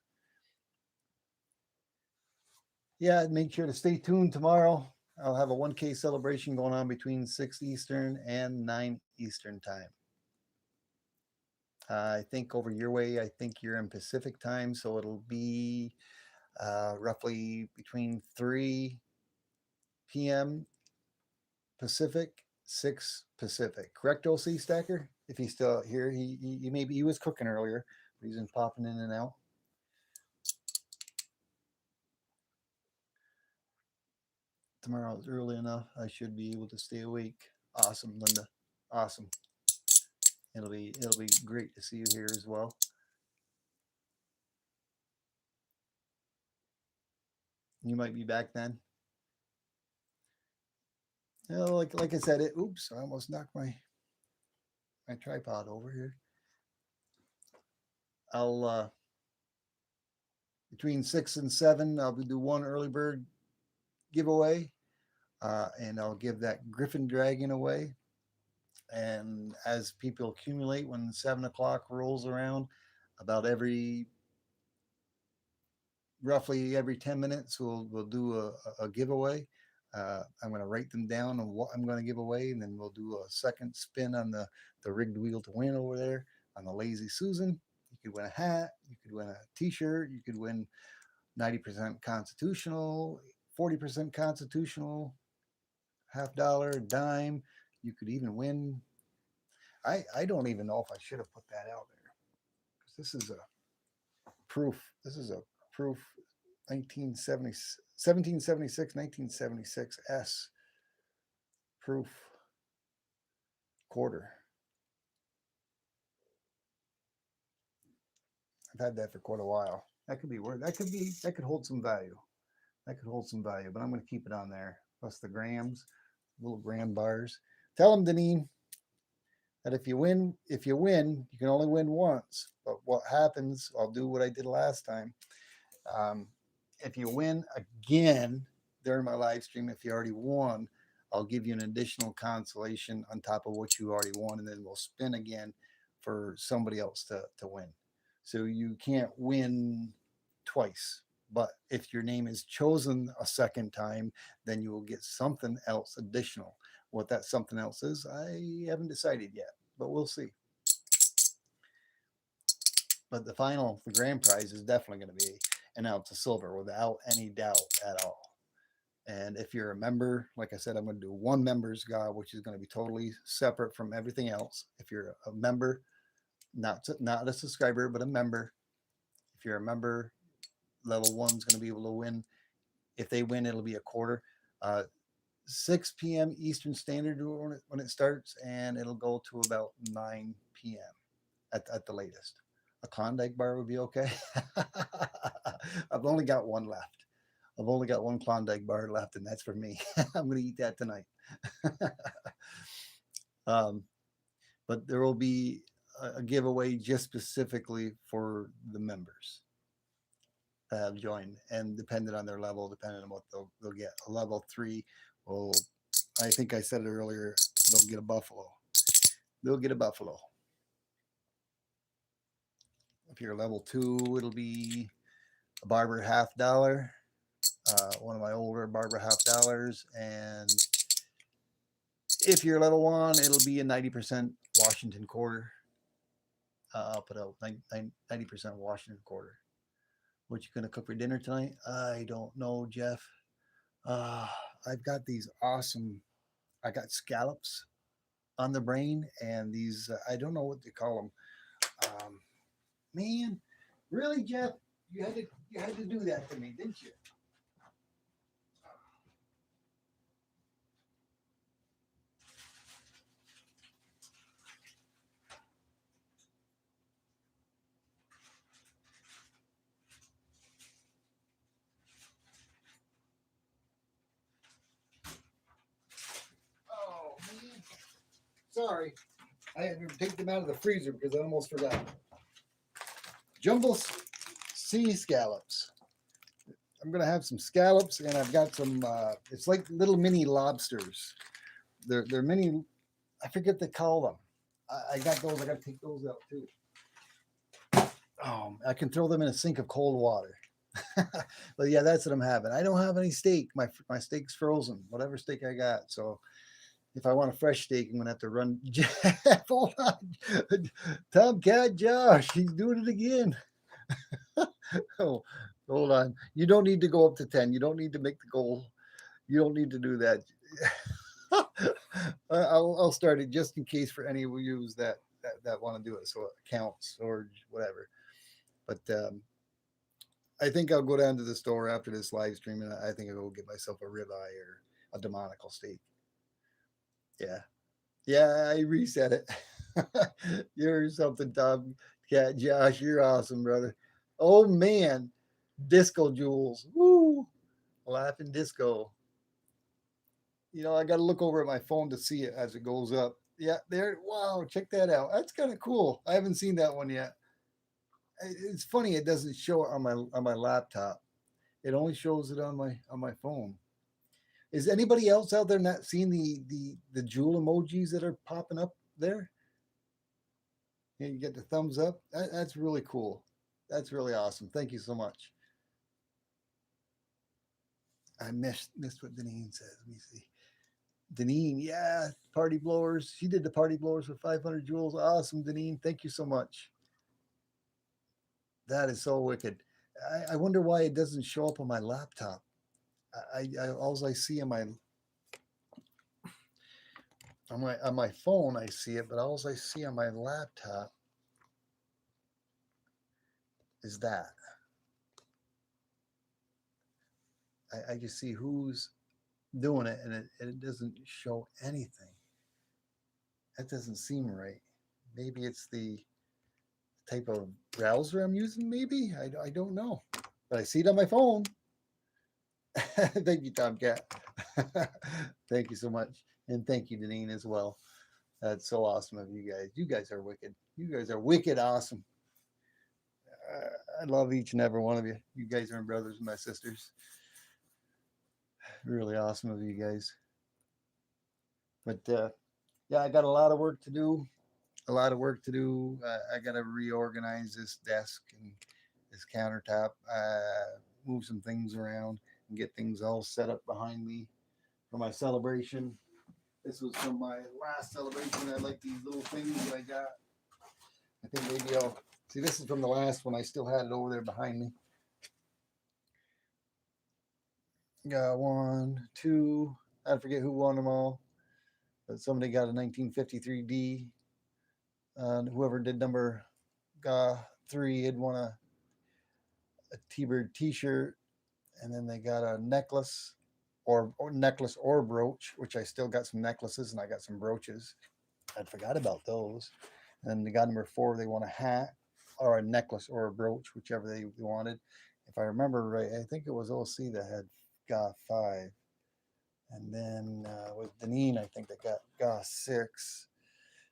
Yeah, make sure to stay tuned tomorrow. I'll have a 1K celebration going on between 6 Eastern and 9 Eastern time. I think over your way, I think you're in Pacific time, so it'll be roughly between 3 p.m. Pacific, 6 Pacific. Correct, OC Stacker? If he's still here, he maybe he was cooking earlier, but he's been popping in and out. Tomorrow is early enough. I should be able to stay awake. Awesome, Linda. Awesome. It'll be great to see you here as well. You might be back then. You know, like I said, oops, I almost knocked my tripod over here. I'll between 6 and 7, I'll do one early bird giveaway, and I'll give that Griffin Dragon away. And as people accumulate, when 7 o'clock rolls around, about roughly every 10 minutes, we'll do a giveaway. I'm going to write them down on what I'm going to give away, and then we'll do a second spin on the rigged wheel to win over there on the Lazy Susan. You could win a hat, you could win a t-shirt, you could win 90% constitutional, 40% constitutional, $50, dime. You could even win. I don't even know if I should have put that out there, because this is a proof. 1970, 1776, 1976 S proof quarter. I've had that for quite a while. That could be worth. That could hold some value. That could hold some value. But I'm going to keep it on there. Plus the grams, little gram bars. Tell them, Deneen, that if you win, you can only win once. But what happens? I'll do what I did last time. If you win again during my live stream, if you already won, I'll give you an additional consolation on top of what you already won, and then we'll spin again for somebody else to win. So you can't win twice. But if your name is chosen a second time, then you will get something else additional. What that something else is, I haven't decided yet, but we'll see. But the grand prize is definitely going to be an ounce of silver without any doubt at all. And if you're a member, like I said, I'm going to do one member's guide, which is going to be totally separate from everything else. If you're a member, not a subscriber, but a member, if you're a member, level one's going to be able to win. If they win, it'll be a quarter. 6 p.m. Eastern Standard when it starts, and it'll go to about 9 p.m. at the latest. A Klondike bar would be okay. I've only got one left. I've only got one Klondike bar left, and that's for me. I'm going to eat that tonight. But there will be a giveaway just specifically for the members that have joined, and depending on their level, depending on what they'll get. A level 3 will, I think I said it earlier, they'll get a buffalo. They'll get a buffalo. If you're level 2, it'll be a Barber $50. One of my older Barber $50. And if you're level 1, it'll be a 90% Washington quarter. I'll put out 90% Washington quarter. What you gonna cook for dinner tonight? I don't know, Jeff. I've got these awesome. I got scallops on the brain, and these I don't know what they call them. Man, really, Jeff? You had to do that to me, didn't you? Oh man, sorry. I had to take them out of the freezer because I almost forgot. Jumbo sea scallops. I'm gonna have some scallops, and I've got some. It's like little mini lobsters. They're mini. I forget what they call them. I got those. I got to take those out too. I can throw them in a sink of cold water. But yeah, that's what I'm having. I don't have any steak. My steak's frozen. Whatever steak I got. So if I want a fresh steak, I'm gonna have to run. Hold on, Tomcat Josh. He's doing it again. Oh, hold on. You don't need to go up to 10. You don't need to make the goal. You don't need to do that. I'll start it just in case for any of you that want to do it, so it counts or whatever. But I think I'll go down to the store after this live stream, and I think I'll go get myself a ribeye or a demonical steak. Yeah, I reset it. You're something, Tom. Cat Josh, you're awesome, brother. Oh man, Disco Jules. Woo! Laughing disco. I got to look over at my phone to see it as it goes up. Yeah, there. Wow, check that out. That's kind of cool. I haven't seen that one yet. It's funny it doesn't show it on my laptop. It only shows it on my phone. Is anybody else out there not seeing the jewel emojis that are popping up there? And you get the thumbs up. That's really cool. That's really awesome. Thank you so much. I missed what Deneen says. Let me see. Deneen, yeah, party blowers. She did the party blowers for 500 jewels. Awesome, Deneen. Thank you so much. That is so wicked. I wonder why it doesn't show up on my laptop. All I see on my phone, I see it, but all I see on my laptop is that. I just see who's doing it, and it doesn't show anything. That doesn't seem right. Maybe it's the type of browser I'm using. Maybe I don't know, but I see it on my phone. Thank you, Tomcat. Thank you so much, and thank you, Deneen, as well. That's so awesome of you guys. You guys are wicked. You guys are wicked awesome. I love each and every one of you. You guys are my brothers and my sisters. Really awesome of you guys. But yeah, I got a lot of work to do. A lot of work to do. I got to reorganize this desk and this countertop, move some things around, and get things all set up behind me for my celebration. This was from my last celebration. I like these little things that I got. I think maybe I'll see. This is from the last one. I still had it over there behind me. Got one, two. I forget who won them all, but somebody got a 1953D. Whoever did number three had won a T-Bird T-shirt, and then they got a necklace or necklace or brooch, which I still got some necklaces and I got some brooches. I forgot about those. And then they got number four. They won a hat or a necklace or a brooch, whichever they wanted. If I remember right, I think it was OC that had got five. And then with Deneen, I think they got six.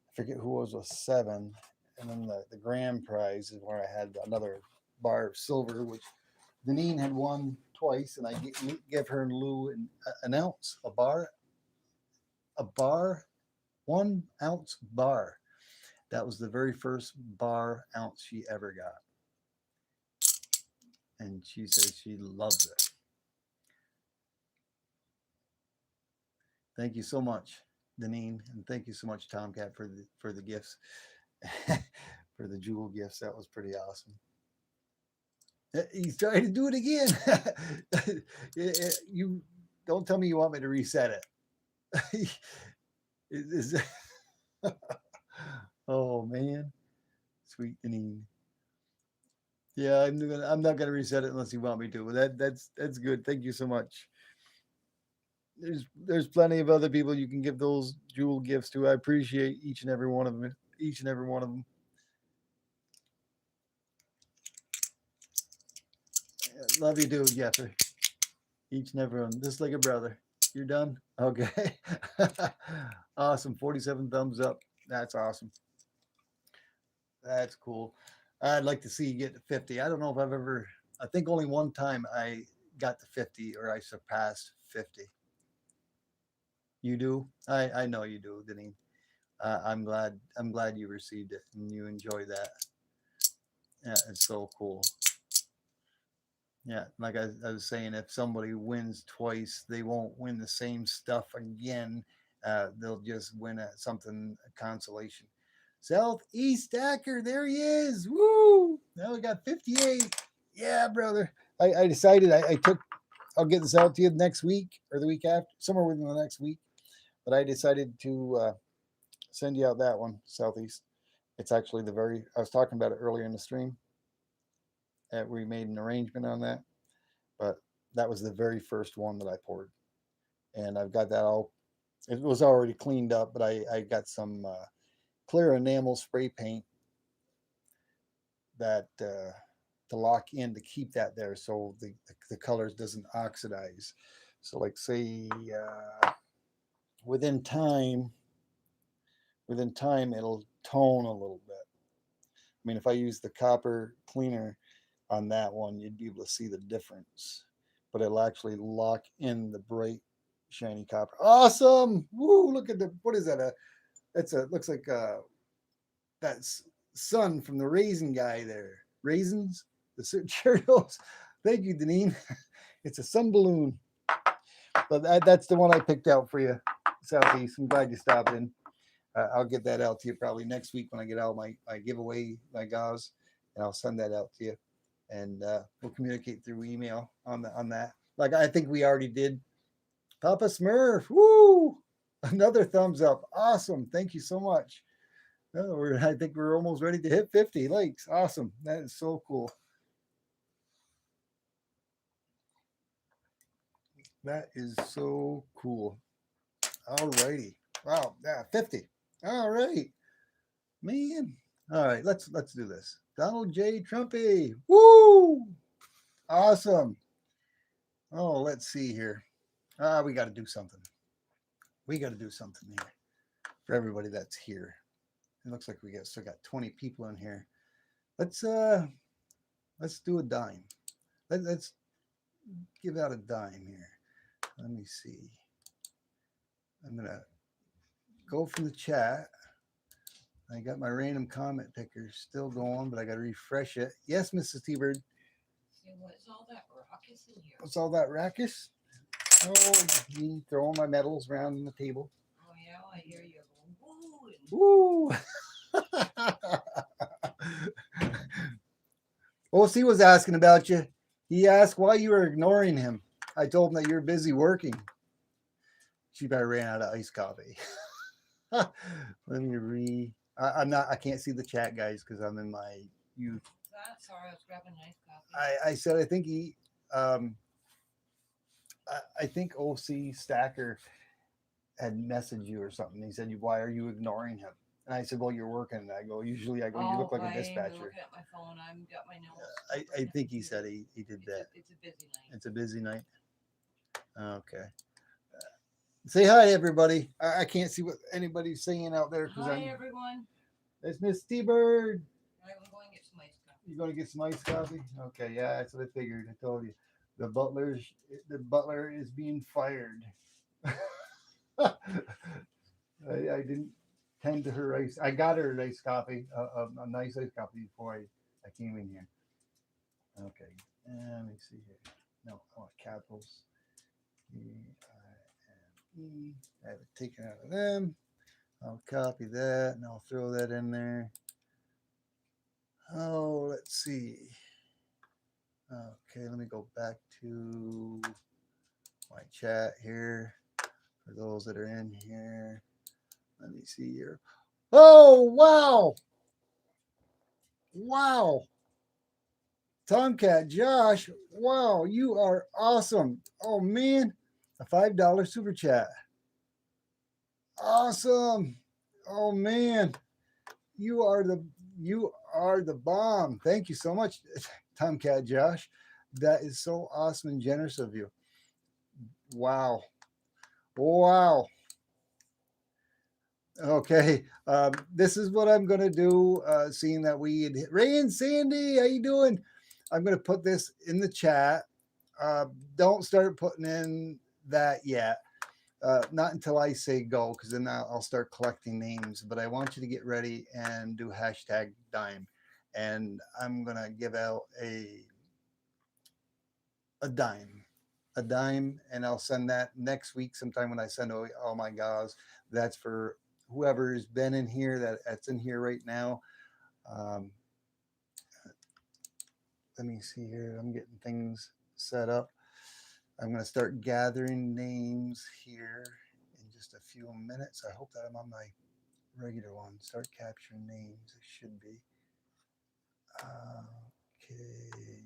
I forget who was with seven. And then the grand prize is where I had another bar of silver, which Deneen had won twice, and I gave her and Lou an ounce, a bar, 1 ounce bar. That was the very first bar ounce she ever got. And she says she loves it. Thank you so much, Deneen, and thank you so much, Tomcat, for the gifts, for the jewel gifts. That was pretty awesome. He's trying to do it again. You don't tell me you want me to reset it. Is oh man, sweet Deneen. Yeah, I'm not gonna reset it unless you want me to. But that's good. Thank you so much. There's plenty of other people you can give those jewel gifts to. I appreciate each and every one of them. Each and every one of them. Love you too, Jeffrey. Each and every one, just like a brother. You're done? Okay. Awesome. 47 thumbs up. That's awesome. That's cool. I'd like to see you get to 50. I don't know if I've ever, I think only one time I got to 50 or I surpassed 50. You do? I know you do, Deneen. I'm glad you received it and you enjoy that. Yeah, it's so cool. Yeah, like I was saying, if somebody wins twice, they won't win the same stuff again. They'll just win something, a consolation. Southeast Stacker, there he is. Woo! Now we got 58. Yeah, brother. I decided I'll get this out to you next week or the week after, somewhere within the next week. But I decided to send you out that one, Southeast. It's actually I was talking about it earlier in the stream. We made an arrangement on that, but that was the very first one that I poured, and I've got that all. It was already cleaned up, but I got some clear enamel spray paint that to lock in to keep that there, so the colors doesn't oxidize. So, like say within time, it'll tone a little bit. I mean, if I use the copper cleaner on that one, you'd be able to see the difference. But it'll actually lock in the bright, shiny copper. Awesome! Woo! Look at what is that? Looks like that's sun from the raisin guy there. Raisins, the Cheerios. Thank you, Deneen. It's a sun balloon. But that's the one I picked out for you, Southeast. I'm glad you stopped in. I'll get that out to you probably next week when I get out my giveaway, my gauze, and I'll send that out to you. And we'll communicate through email on that. Like I think we already did. Papa Smurf, woo! Another thumbs up. Awesome. Thank you so much. I think we're almost ready to hit 50 likes. Awesome. That is so cool. That is so cool. All righty. Wow. Yeah, 50. All right. Man. All right, let's do this. Donald J. Trumpy. Woo! Awesome. Oh, let's see here. We got to do something. We got to do something here for everybody that's here. It looks like we still got 20 people in here. Let's let's do a dime. Let's give out a dime here. Let me see. I'm gonna go from the chat. I got my random comment picker still going, but I got to refresh it. Yes, Mrs. T-Bird. See, what's all that raucous in here? What's all that raucous? Oh, me throwing my medals around the table. Oh, yeah, I hear you going, woo. Woo! OC was asking about you. He asked why you were ignoring him. I told him that you're busy working. She better ran out of iced coffee. Let me I'm not. I can't see the chat, guys, because I'm in my youth. Sorry, I was grabbing an iced coffee. I said I think he. I think OC Stacker had messaged you or something. He said, "Why are you ignoring him?" And I said, "Well, you're working." And I go, "Usually, I go, you look like a dispatcher." I'm looking at my phone. I've got my notes. I think he said he did that. It's a busy night. It's a busy night. Okay. Say hi, everybody. I can't see what anybody's saying out there. Hi, everyone. It's Miss T-Bird. I'm going to get some iced coffee. You're going to get some iced coffee? Okay, yeah, that's what I figured. I told you. The butler is being fired. I didn't tend to her ice. I got her iced coffee, a nice iced coffee before I came in here. Okay, let me see here. No, I want capitals. E-I-M-E. I have it taken out of them. I'll copy that and I'll throw that in there. Oh, let's see. Okay, let me go back to my chat here for those that are in here. Let me see here. Oh, wow. Wow. Tomcat Josh, wow, you are awesome. Oh, man. A $5 super chat. Awesome. Oh, man. You are the bomb. Thank you so much, Tomcat Josh. That is so awesome and generous of you. Wow. Wow. Okay. This is what I'm going to do, seeing that we had hit. Ray and Sandy, how you doing? I'm going to put this in the chat. Don't start putting in that yet. Not until I say go, because then I'll start collecting names. But I want you to get ready and do hashtag dime. And I'm going to give out a dime. A dime, and I'll send that next week sometime when I send all my gauze. That's for whoever's been in here that's in here right now. Um, let me see here. I'm getting things set up. I'm going to start gathering names here in just a few minutes. I hope that I'm on my regular one. Start capturing names. It should be. Okay.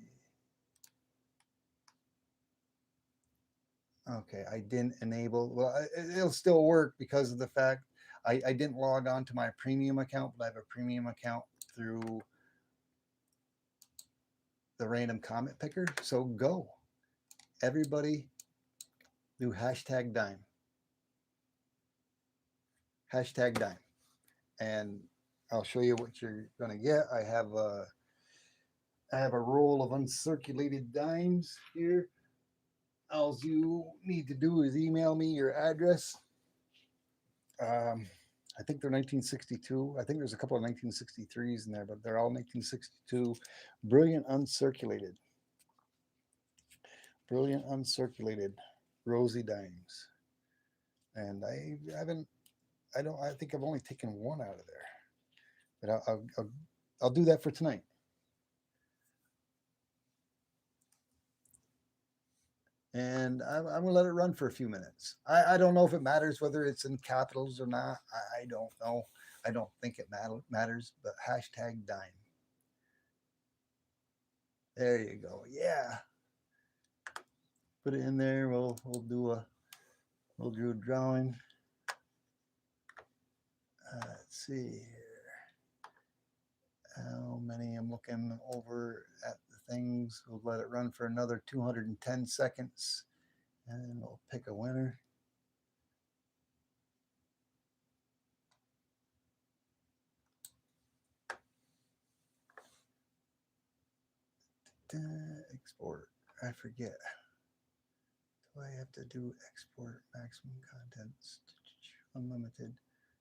Okay, I didn't enable. Well, it'll still work because of the fact I didn't log on to my premium account, but I have a premium account through the random comment picker. So go. Everybody do hashtag dime. Hashtag dime. And I'll show you what you're gonna get. I have a roll of uncirculated dimes here. All you need to do is email me your address. I think they're 1962. I think there's a couple of 1963s in there, but they're all 1962. Brilliant uncirculated. Brilliant uncirculated rosy dimes. And I think I've only taken one out of there. But I'll do that for tonight. And I'm going to let it run for a few minutes. I don't know if it matters whether it's in capitals or not. I don't know. I don't think it matters, but hashtag dime. There you go. Yeah. put it in there. We'll do a drawing. Let's see here. How many? I'm looking over at the things. We'll let it run for another 210 seconds, and we'll pick a winner. Export. I forget. Do I have to do export maximum contents? Unlimited.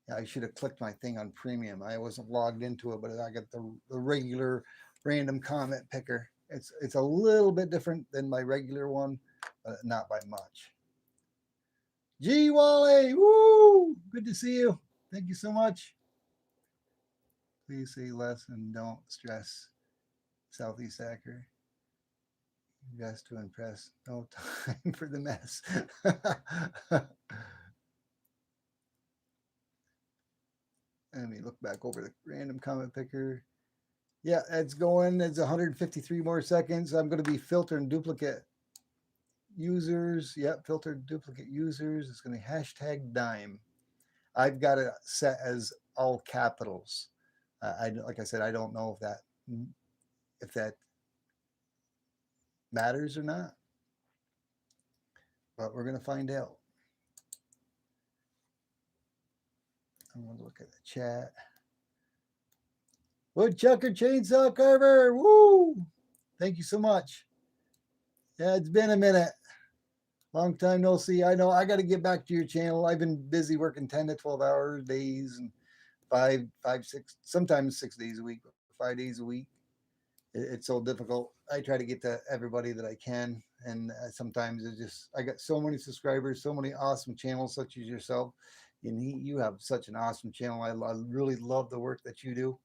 Yeah, I should have clicked my thing on premium. I wasn't logged into it, but I got the regular random comment picker. It's a little bit different than my regular one, but not by much. G Wally, woo! Good to see you. Thank you so much. Please say less and don't stress. Southeast Hacker. Best to impress. No time for the mess. Let me look back over the random comment picker. Yeah, it's going. It's 153 more seconds. I'm going to be filtering duplicate users. Yep, filtered duplicate users. It's going to be hashtag dime. I've got it set as all capitals. Like I said, I don't know if that matters or not, but we're going to find out. I'm going to look at the chat. Woodchucker Chainsaw Carver, woo! Thank you so much. Yeah, it's been a minute. Long time no see. I know I got to get back to your channel. I've been busy working 10 to 12 hour days and five, 6, sometimes 6 days a week, 5 days a week. It's so difficult. I try to get to everybody that I can. And sometimes I got so many subscribers, so many awesome channels such as yourself. And you have such an awesome channel. I really love the work that you do.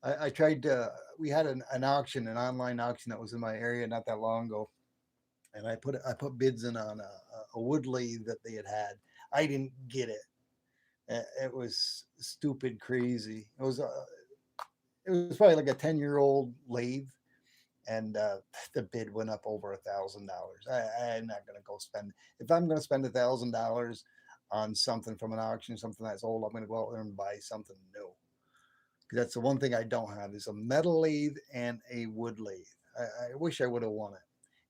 I tried to, we had an auction, an online auction that was in my area not that long ago. And I put bids in on a wood lathe that they had. I didn't get it. It was stupid crazy. It was probably like a 10-year-old lathe, and the bid went up over $1,000. I'm not going to go spend. If I'm going to spend $1,000 on something from an auction, something that's old, I'm going to go out there and buy something new. That's the one thing I don't have is a metal lathe and a wood lathe. I wish I would have won it.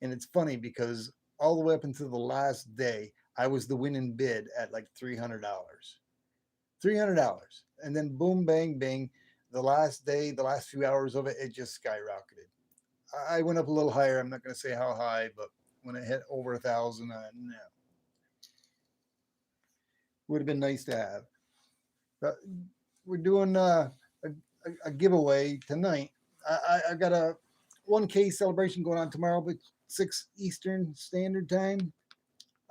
And it's funny because all the way up until the last day, I was the winning bid at like $300. $300. And then boom, bang, bang. The last day, the last few hours of it, it just skyrocketed. I went up a little higher. I'm not going to say how high, but when it hit over 1,000, no. Would have been nice to have. But we're doing a giveaway tonight. I got a 1K celebration going on tomorrow, but 6 Eastern Standard Time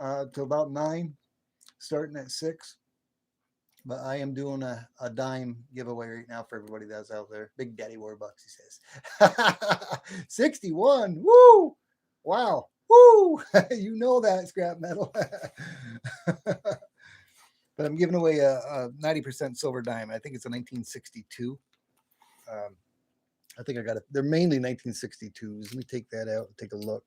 to about 9, starting at 6. But I am doing a dime giveaway right now for everybody that's out there. Big Daddy Warbucks, he says. 61. Woo! Wow. Woo! You know that, scrap metal. But I'm giving away a 90% silver dime. I think it's a 1962. I think I got it. They're mainly 1962s. Let me take that out and take a look.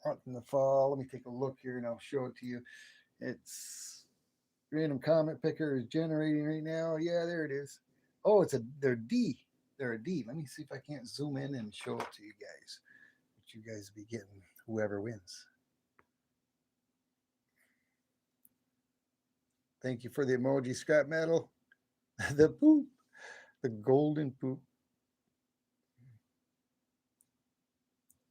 Hunt in the fall. Let me take a look here and I'll show it to you. It's random comment picker is generating right now. Yeah, there it is. Oh, they're D. They're a D. Let me see if I can't zoom in and show it to you guys. What you guys be getting, whoever wins. Thank you for the emoji, scrap metal. The poop. The golden poop.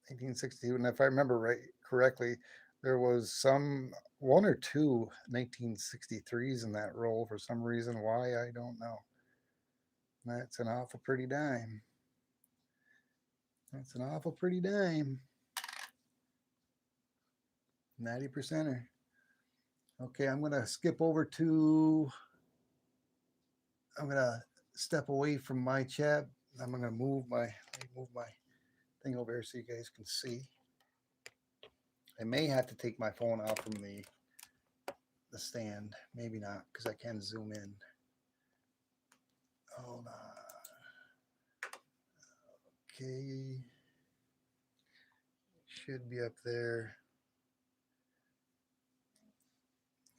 1962. And if I remember correctly, there was one or two 1963s in that roll for some reason. Why, I don't know. That's an awful pretty dime. That's an awful pretty dime. 90%er. Okay, I'm going to skip over to, I'm going to step away from my chat. I'm going to move my thing over here so you guys can see. I may have to take my phone out from the stand. Maybe not, because I can zoom in. Hold on. Okay. should be up there.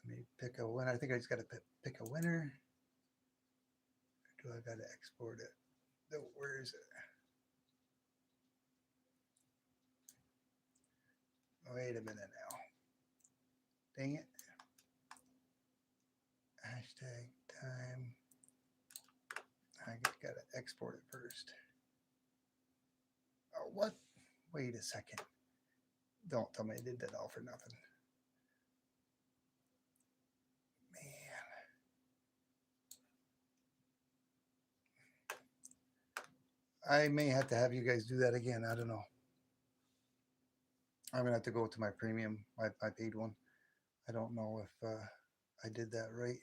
Let me pick a winner. I think I just got to pick a winner. Do I got to export it? No, where is it? Wait a minute now. Dang it. Hashtag time. I got to export it first. Oh, what? Wait a second. Don't tell me I did that all for nothing. Man. I may have to have you guys do that again. I don't know. I'm going to have to go to my premium, my paid one. I don't know if I did that right.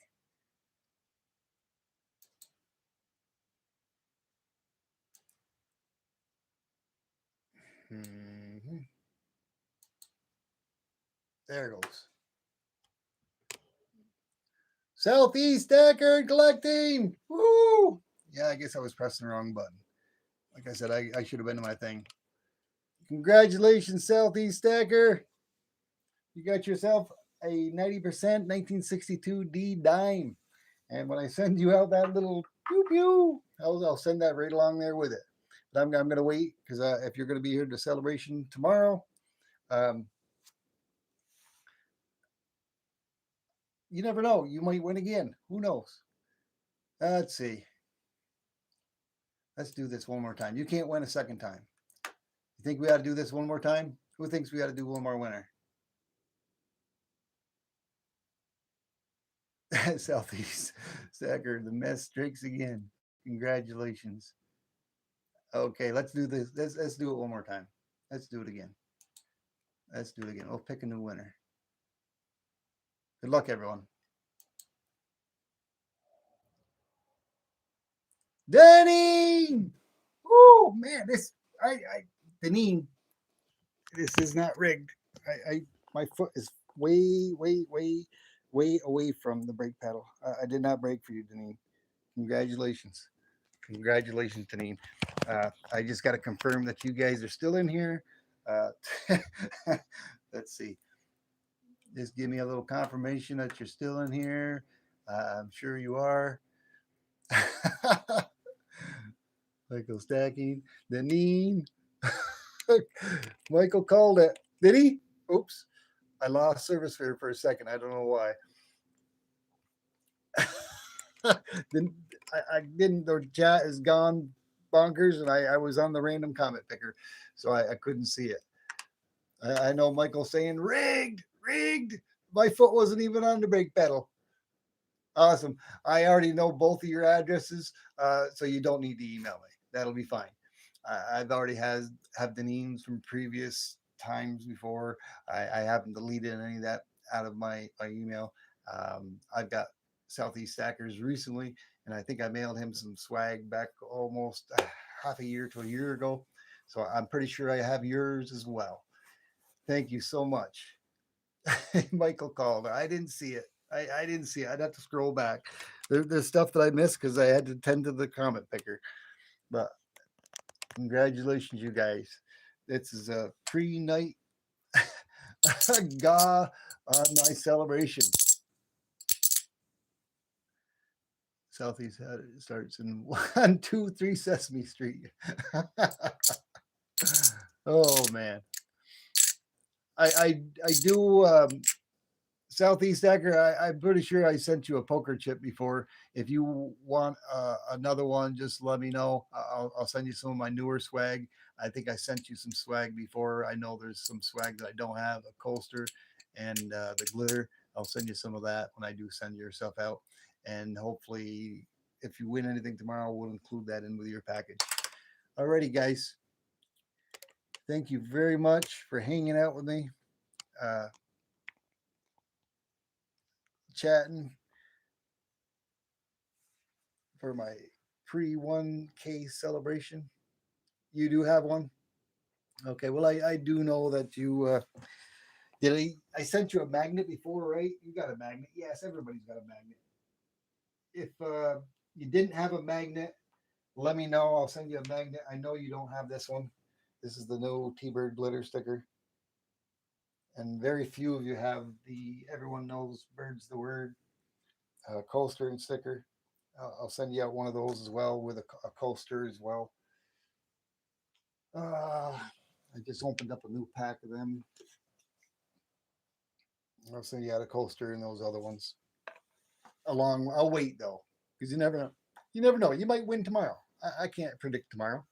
Mm-hmm. There it goes. Southeast Stacker collecting. Woo! Yeah, I guess I was pressing the wrong button. Like I said, I should have been to my thing. Congratulations, Southeast Stacker. You got yourself a 90% 1962 D dime. And when I send you out that little pew pew, I'll send that right along there with it. But I'm going to wait because if you're going to be here to celebration tomorrow, you never know. You might win again. Who knows? Let's see. Let's do this one more time. You can't win a second time. You think we ought to do this one more time? Who thinks we ought to do one more winner? Southeast Stacker, the mess drinks again. Congratulations. Okay, let's do this. Let's do it one more time. Let's do it again. Let's do it again. We'll pick a new winner. Good luck, everyone. Denny! Oh man, Deneen, this is not rigged. My foot is way away from the brake pedal. I did not brake for you, Deneen. Congratulations. Congratulations, Deneen. I just got to confirm that you guys are still in here. Let's see. Just give me a little confirmation that you're still in here. I'm sure you are. Michael stacking. Deneen. Michael called it. Did he? Oops. I lost service for a second. I don't know why. I didn't. The chat is gone bonkers, and I was on the random comment picker, so I couldn't see it. I know Michael saying rigged. My foot wasn't even on the brake pedal. Awesome. I already know both of your addresses, so you don't need to email me. That'll be fine. I've already have the names from previous times before. I haven't deleted any of that out of my email. I've got Southeast Stackers recently, and I think I mailed him some swag back almost half a year to a year ago. So I'm pretty sure I have yours as well. Thank you so much. Michael called. I didn't see it. I didn't see it. I'd have to scroll back. There's stuff that I missed because I had to tend to the comment picker. But congratulations, you guys. This is a pre-night ga on my celebration. Southeast starts in 123 Sesame Street. Oh man. I do Southeast Stacker, I'm pretty sure I sent you a poker chip before. If you want another one, just let me know. I'll send you some of my newer swag. I think I sent you some swag before. I know there's some swag that I don't have, a coaster and the glitter. I'll send you some of that when I do send your stuff out. And hopefully, if you win anything tomorrow, we'll include that in with your package. Alrighty, guys. Thank you very much for hanging out with me. Chatting for my pre-1K celebration. You do have one? Okay, well, I do know that you did. I sent you a magnet before, right? You got a magnet. Yes, everybody's got a magnet. If you didn't have a magnet, let me know. I'll send you a magnet. I know you don't have this one. This is the no T-Bird glitter sticker. And very few of you have everyone knows Bird's the Word coaster and sticker. I'll send you out one of those as well with a coaster as well. I just opened up a new pack of them. I'll send you out a coaster and those other ones. I'll wait though, because you never know. You never know. You might win tomorrow. I can't predict tomorrow.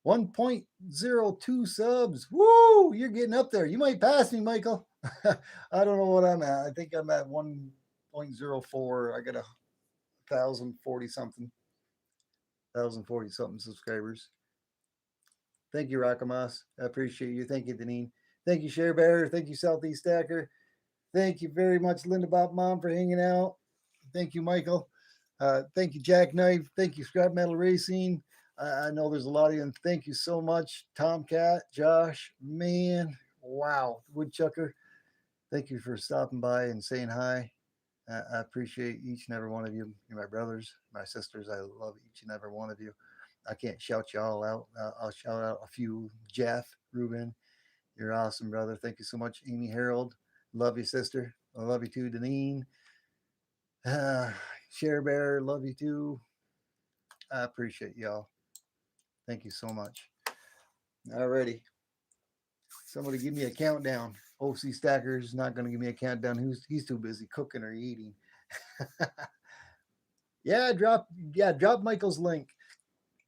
1.02 subs. Woo! You're getting up there. You might pass me, Michael. I don't know what I'm at. I think I'm at 1.04. I got 1,040 something. 1,040 something subscribers. Thank you, Rakamas. I appreciate you. Thank you, Deneen. Thank you, Share Bear. Thank you, Southeast Stacker. Thank you very much, Linda Bob Mom, for hanging out. Thank you, Michael. Thank you, Jackknife. Thank you, Scrap Metal Racing. I know there's a lot of you, and thank you so much, Tomcat, Josh, man, wow, Woodchucker. Thank you for stopping by and saying hi. I appreciate each and every one of you. You're my brothers, my sisters. I love each and every one of you. I can't shout you all out. I'll shout out a few. Jeff, Ruben, you're awesome, brother. Thank you so much, Amy Harold. Love you, sister. I love you too, Deneen. Share Bear, love you too. I appreciate y'all. Thank you so much. Alrighty. Somebody give me a countdown. OC Stacker's not going to give me a countdown. He's too busy cooking or eating. Drop Michael's link.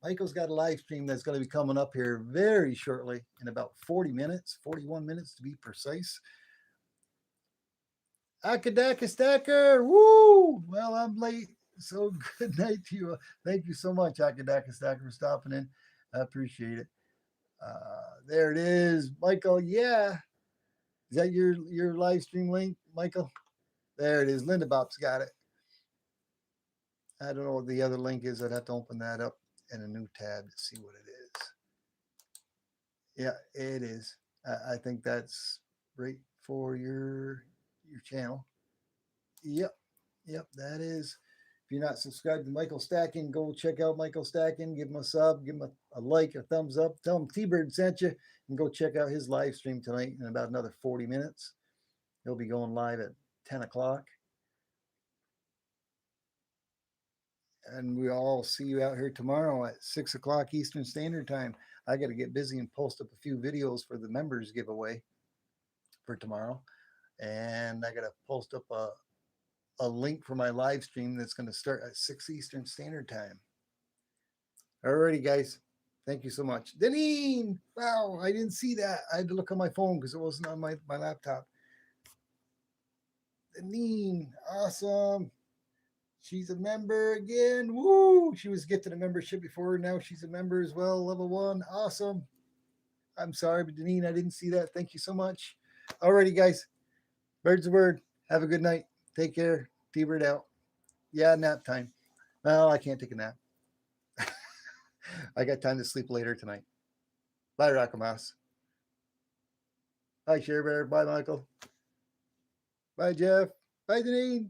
Michael's got a live stream that's going to be coming up here very shortly in about 40 minutes, 41 minutes to be precise. Akadaka Stacker, woo! Well, I'm late, so good night to you. Thank you so much, Akadaka Stacker, for stopping in. I appreciate it. There it is, Michael. Yeah, is that your live stream link, Michael? There it is. Linda Bop's got it. I don't know what the other link is. I'd have to open that up in a new tab to see what it is. Yeah, it is. I think that's right for your channel. Yep, that is. If you're not subscribed to Michael Stacking, go check out Michael Stacking. Give him a sub, give him a like, a thumbs up. Tell him T-Bird sent you, and go check out his live stream tonight in about another 40 minutes. He'll be going live at 10 o'clock. And we all see you out here tomorrow at 6 o'clock Eastern Standard Time. I got to get busy and post up a few videos for the members giveaway for tomorrow. And I got to post up a link for my live stream that's going to start at 6 Eastern Standard Time. Alrighty, guys. Thank you so much. Deneen! Wow, I didn't see that. I had to look on my phone because it wasn't on my laptop. Deneen, awesome. She's a member again. Woo! She was gifted a membership before. Now she's a member as well. Level 1. Awesome. I'm sorry, but Deneen, I didn't see that. Thank you so much. Alrighty, guys. Bird's the word. Have a good night. Take care. T-Bird out. Yeah, nap time. Well, I can't take a nap. I got time to sleep later tonight. Bye, Rakamas. Bye, Share Bear. Bye, Michael. Bye, Jeff. Bye, Deneen.